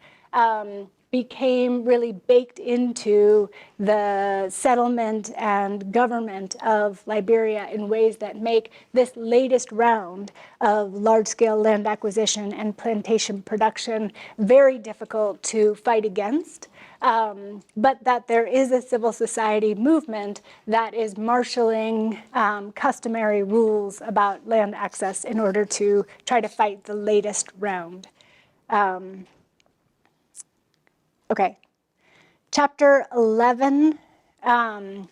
became really baked into the settlement and government of Liberia in ways that make this latest round of large-scale land acquisition and plantation production very difficult to fight against, but that there is a civil society movement that is marshaling customary rules about land access in order to try to fight the latest round. Okay, chapter 11, I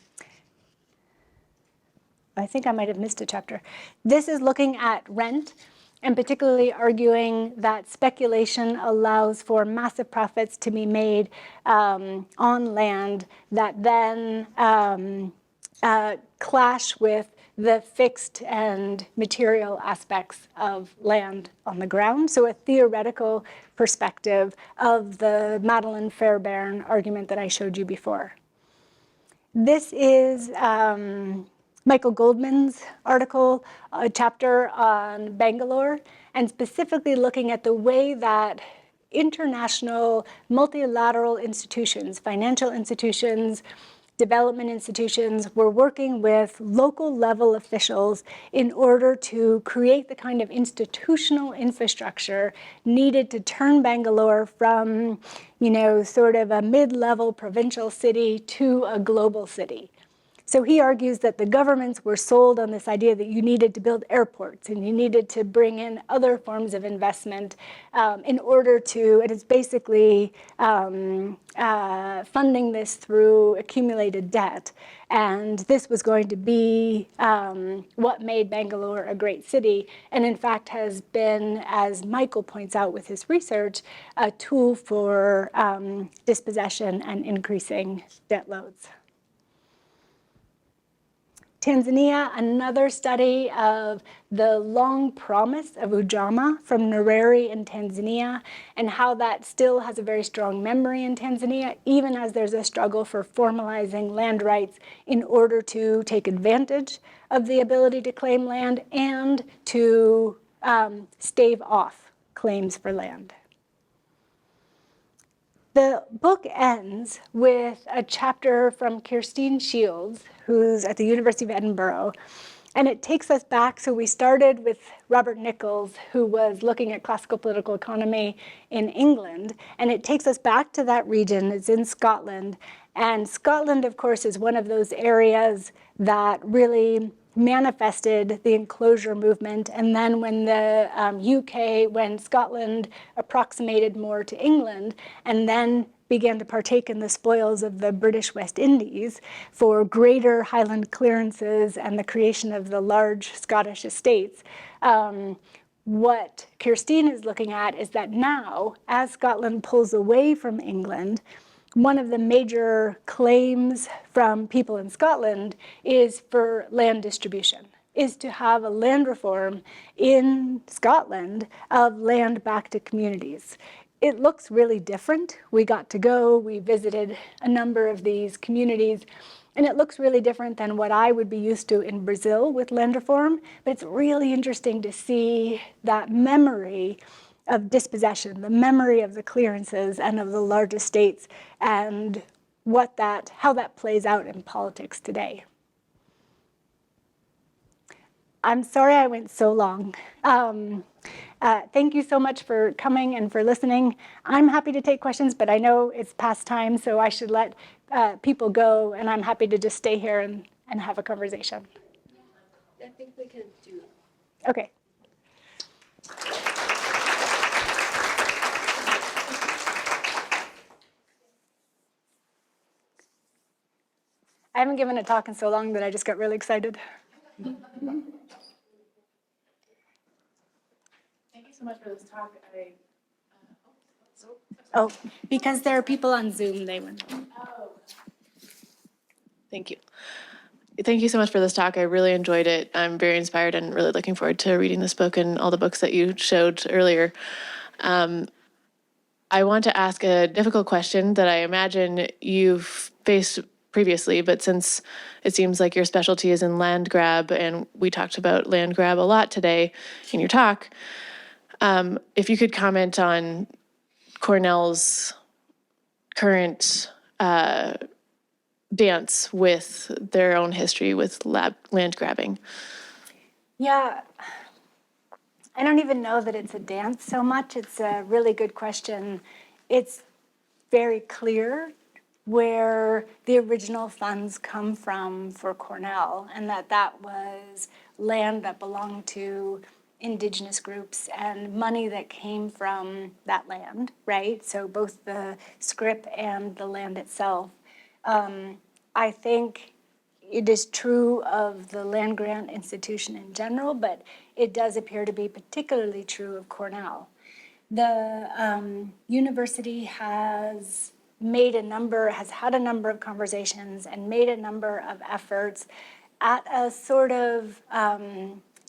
think I might have missed a chapter. This is looking at rent and particularly arguing that speculation allows for massive profits to be made on land that then clash with the fixed and material aspects of land on the ground. So a theoretical perspective of the Madeleine Fairbairn argument that I showed you before. This is Michael Goldman's article, a chapter on Bangalore, and specifically looking at the way that international multilateral institutions, financial institutions, development institutions were working with local level officials in order to create the kind of institutional infrastructure needed to turn Bangalore from, sort of a mid-level provincial city to a global city. So he argues that the governments were sold on this idea that you needed to build airports and you needed to bring in other forms of investment in order to, and it's basically funding this through accumulated debt. And this was going to be what made Bangalore a great city, and in fact has been, as Michael points out with his research, a tool for dispossession and increasing debt loads. Tanzania, another study of the long promise of Ujamaa from Nyerere in Tanzania, and how that still has a very strong memory in Tanzania, even as there's a struggle for formalizing land rights in order to take advantage of the ability to claim land and to stave off claims for land. The book ends with a chapter from Kirstine Shields, who's at the University of Edinburgh, and it takes us back. So we started with Robert Nichols, who was looking at classical political economy in England, and it takes us back to that region. It's in Scotland, and Scotland, of course, is one of those areas that really manifested the enclosure movement. And then when the when Scotland approximated more to England and then began to partake in the spoils of the British West Indies for greater Highland clearances and the creation of the large Scottish estates, what Kirstine is looking at is that now, as Scotland pulls away from England, one of the major claims from people in Scotland is for land distribution, is to have a land reform in Scotland of land back to communities. It looks really different. We got to go, we visited a number of these communities, and it looks really different than what I would be used to in Brazil with land reform, but it's really interesting to see that memory of dispossession, the memory of the clearances and of the large estates, and how that plays out in politics today. I'm sorry I went so long. Thank you so much for coming and for listening. I'm happy to take questions, but I know it's past time, so I should let people go, and I'm happy to just stay here and have a conversation. I think we can do. Okay. I haven't given a talk in so long that I just got really excited. Thank you so much for this talk. Oh, because there are people on Zoom, they went. Oh. Thank you. Thank you so much for this talk. I really enjoyed it. I'm very inspired and really looking forward to reading this book and all the books that you showed earlier. I want to ask a difficult question that I imagine you've faced previously, but since it seems like your specialty is in land grab, and we talked about land grab a lot today in your talk, if you could comment on Cornell's current dance with their own history with land grabbing. Yeah, I don't even know that it's a dance so much. It's a really good question. It's very clear where the original funds come from for Cornell, and that was land that belonged to indigenous groups and money that came from that land, right? So both the scrip and the land itself. I think it is true of the land grant institution in general, but it does appear to be particularly true of Cornell. The university has had a number of conversations and made a number of efforts at a sort of,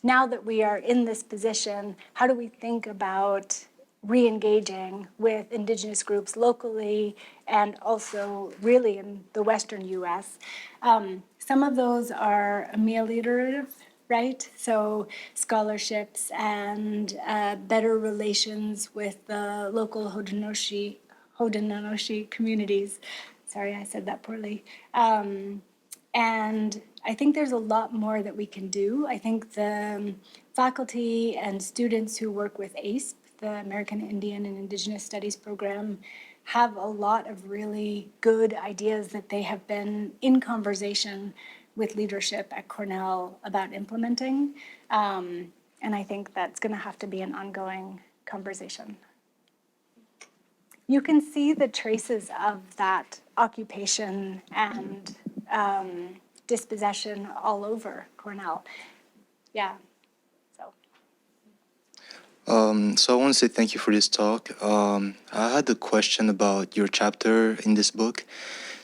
now that we are in this position, how do we think about re-engaging with Indigenous groups locally and also really in the Western US? Some of those are ameliorative, right? So scholarships and better relations with the local Haudenosaunee communities. Sorry, I said that poorly. And I think there's a lot more that we can do. I think the faculty and students who work with ACE, the American Indian and Indigenous Studies program, have a lot of really good ideas that they have been in conversation with leadership at Cornell about implementing. And I think that's going to have to be an ongoing conversation. You can see the traces of that occupation and dispossession all over Cornell. Yeah, so. So I want to say thank you for this talk. I had a question about your chapter in this book.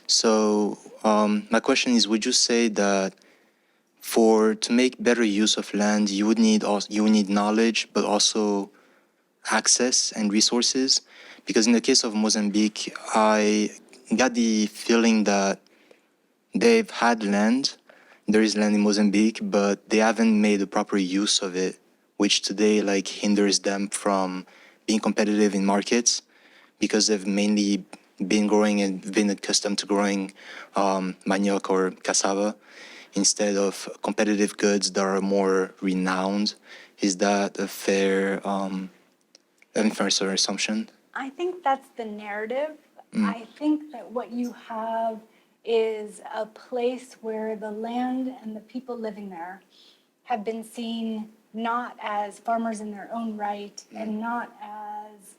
So my question is, would you say that to make better use of land, you would need knowledge, but also access and resources? Because in the case of Mozambique, I got the feeling that they've had land. There is land in Mozambique, but they haven't made a proper use of it, which today hinders them from being competitive in markets because they've mainly been growing and been accustomed to growing manioc or cassava instead of competitive goods that are more renowned. Is that a fair sort of assumption? I think that's the narrative. I think that what you have is a place where the land and the people living there have been seen not as farmers in their own right and not as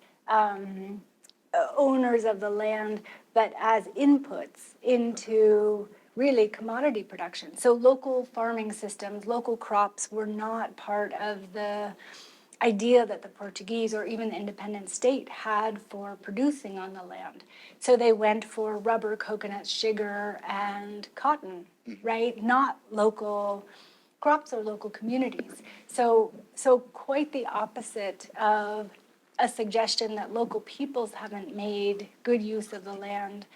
owners of the land, but as inputs into really commodity production. So local farming systems, local crops were not part of the idea that the Portuguese or even the independent state had for producing on the land. So they went for rubber, coconut, sugar, and cotton, right? Not local crops or local communities. So quite the opposite of a suggestion that local peoples haven't made good use of the land.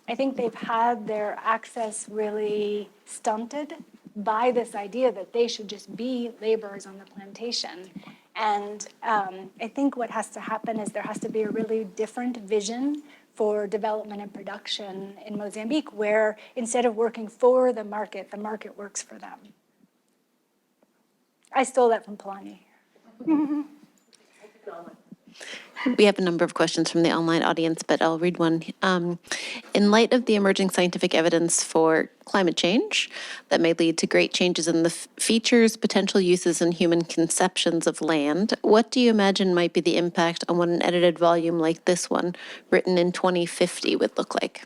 I think they've had their access really stunted by this idea that they should just be laborers on the plantation. And I think what has to happen is there has to be a really different vision for development and production in Mozambique, where instead of working for the market works for them. I stole that from Polanyi. We have a number of questions from the online audience, but I'll read one. In light of the emerging scientific evidence for climate change that may lead to great changes in the features, potential uses, and human conceptions of land, what do you imagine might be the impact on what an edited volume like this one, written in 2050, would look like?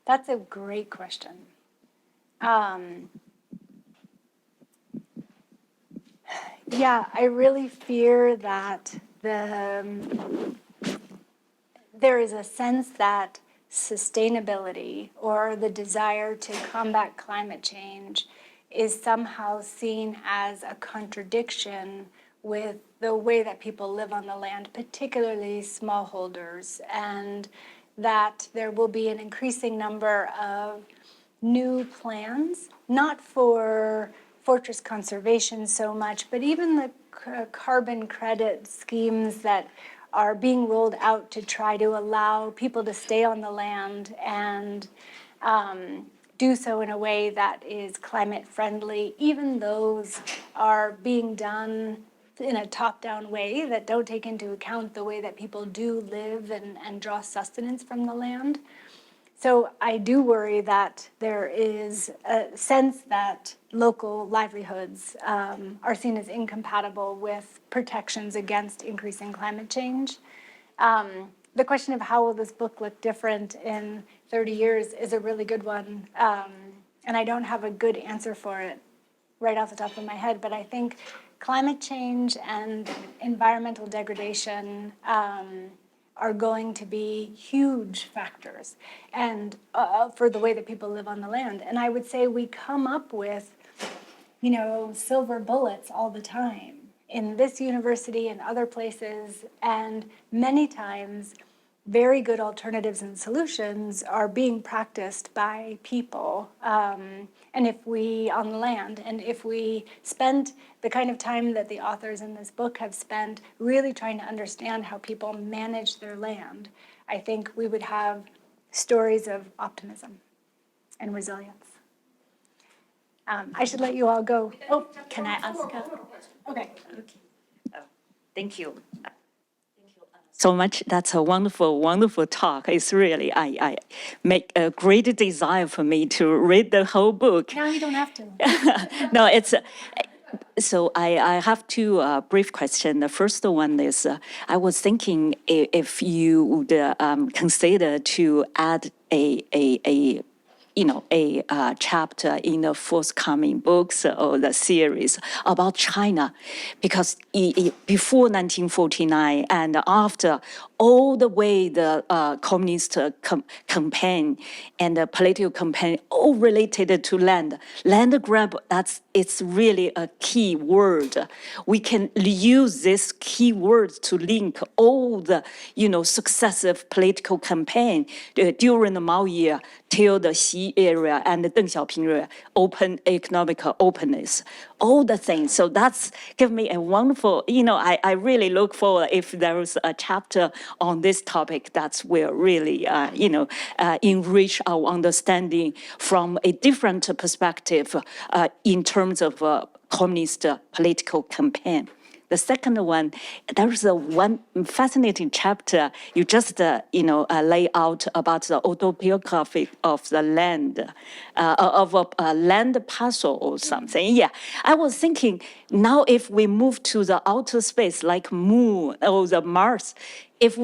That's a great question. Yeah, I really fear that there is a sense that sustainability or the desire to combat climate change is somehow seen as a contradiction with the way that people live on the land, particularly smallholders, and that there will be an increasing number of new plans, not for fortress conservation so much, but even the carbon credit schemes that are being rolled out to try to allow people to stay on the land and do so in a way that is climate friendly. Even those are being done in a top-down way that don't take into account the way that people do live and draw sustenance from the land. So I do worry that there is a sense that local livelihoods are seen as incompatible with protections against increasing climate change. The question of how will this book look different in 30 years is a really good one. And I don't have a good answer for it right off the top of my head, but I think climate change and environmental degradation are going to be huge factors and for the way that people live on the land. And I would say we come up with, silver bullets all the time in this university and other places, and many times very good alternatives and solutions are being practiced by people. And if we, on the land, and if we spend the kind of time that the authors in this book have spent really trying to understand how people manage their land, I think we would have stories of optimism and resilience. I should let you all go. Oh, Can I ask? okay. Thank you. So much. That's a wonderful, wonderful talk. It's really, I make a great desire for me to read the whole book. Now you don't have to. No, it's, so I have two brief questions. The first one is, I was thinking if you would consider to add a chapter in the forthcoming books or the series about China, because before 1949 and after, all the way the communist campaign and the political campaign, all related to land. Land grab, it's really a key word. We can use this key word to link all the, successive political campaign during the Mao year till the Xi era and the Deng Xiaoping era, open economic openness, all the things. So that's give me a wonderful, I really look forward if there is a chapter on this topic that will really, enrich our understanding from a different perspective in terms of communist political campaign. The second one, there is one fascinating chapter you just, lay out about the autobiography of the land, of a land parcel or something. Yeah, I was thinking now if we move to the outer space like Moon or the Mars, if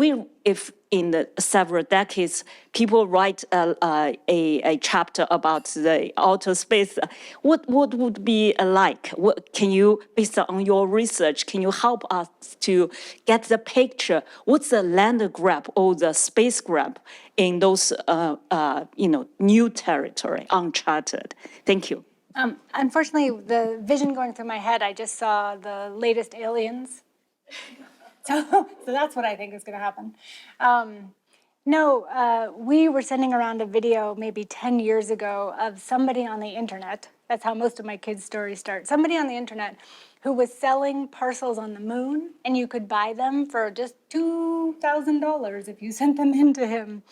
in the several decades, people write a chapter about the outer space, what would be like? What, can you, based on your research, can you help us to get the picture? What's the land grab or the space grab in those, new territory, uncharted? Thank you. Unfortunately, the vision going through my head, I just saw the latest Aliens. So that's what I think is going to happen. We were sending around a video maybe 10 years ago of somebody on the internet. That's how most of my kids' stories start. Somebody on the internet who was selling parcels on the moon, and you could buy them for just $2,000 if you sent them in to him.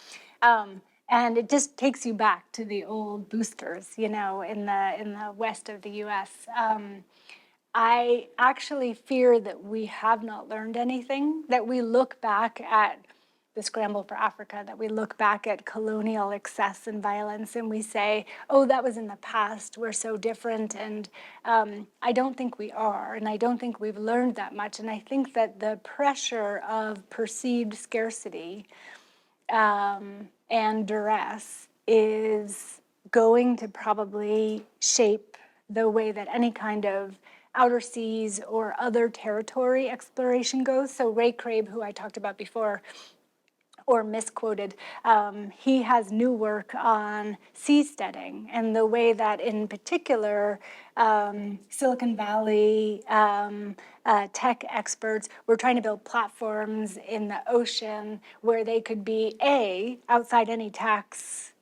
And it just takes you back to the old boosters, in the west of the U.S. I actually fear that we have not learned anything, that we look back at the scramble for Africa, that we look back at colonial excess and violence and we say, oh, that was in the past, we're so different. And I don't think we are, and I don't think we've learned that much. And I think that the pressure of perceived scarcity and duress is going to probably shape the way that any kind of outer seas or other territory exploration goes. So Ray Crabb, who I talked about before, or misquoted, he has new work on seasteading and the way that in particular Silicon Valley tech experts were trying to build platforms in the ocean where they could be outside any tax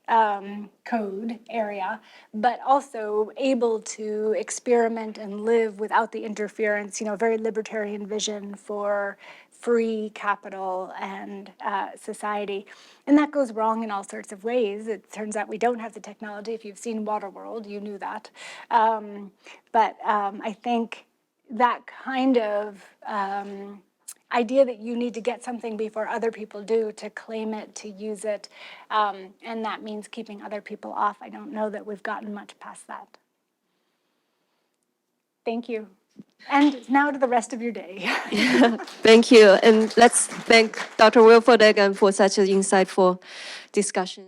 code area, but also able to experiment and live without the interference, very libertarian vision for free capital and society. And that goes wrong in all sorts of ways. It turns out we don't have the technology. If you've seen Waterworld, you knew that. But I think that kind of idea that you need to get something before other people do, to claim it, to use it, and that means keeping other people off. I don't know that we've gotten much past that. Thank you. And now to the rest of your day. Thank you. And let's thank Dr. Wolford again for such an insightful discussion.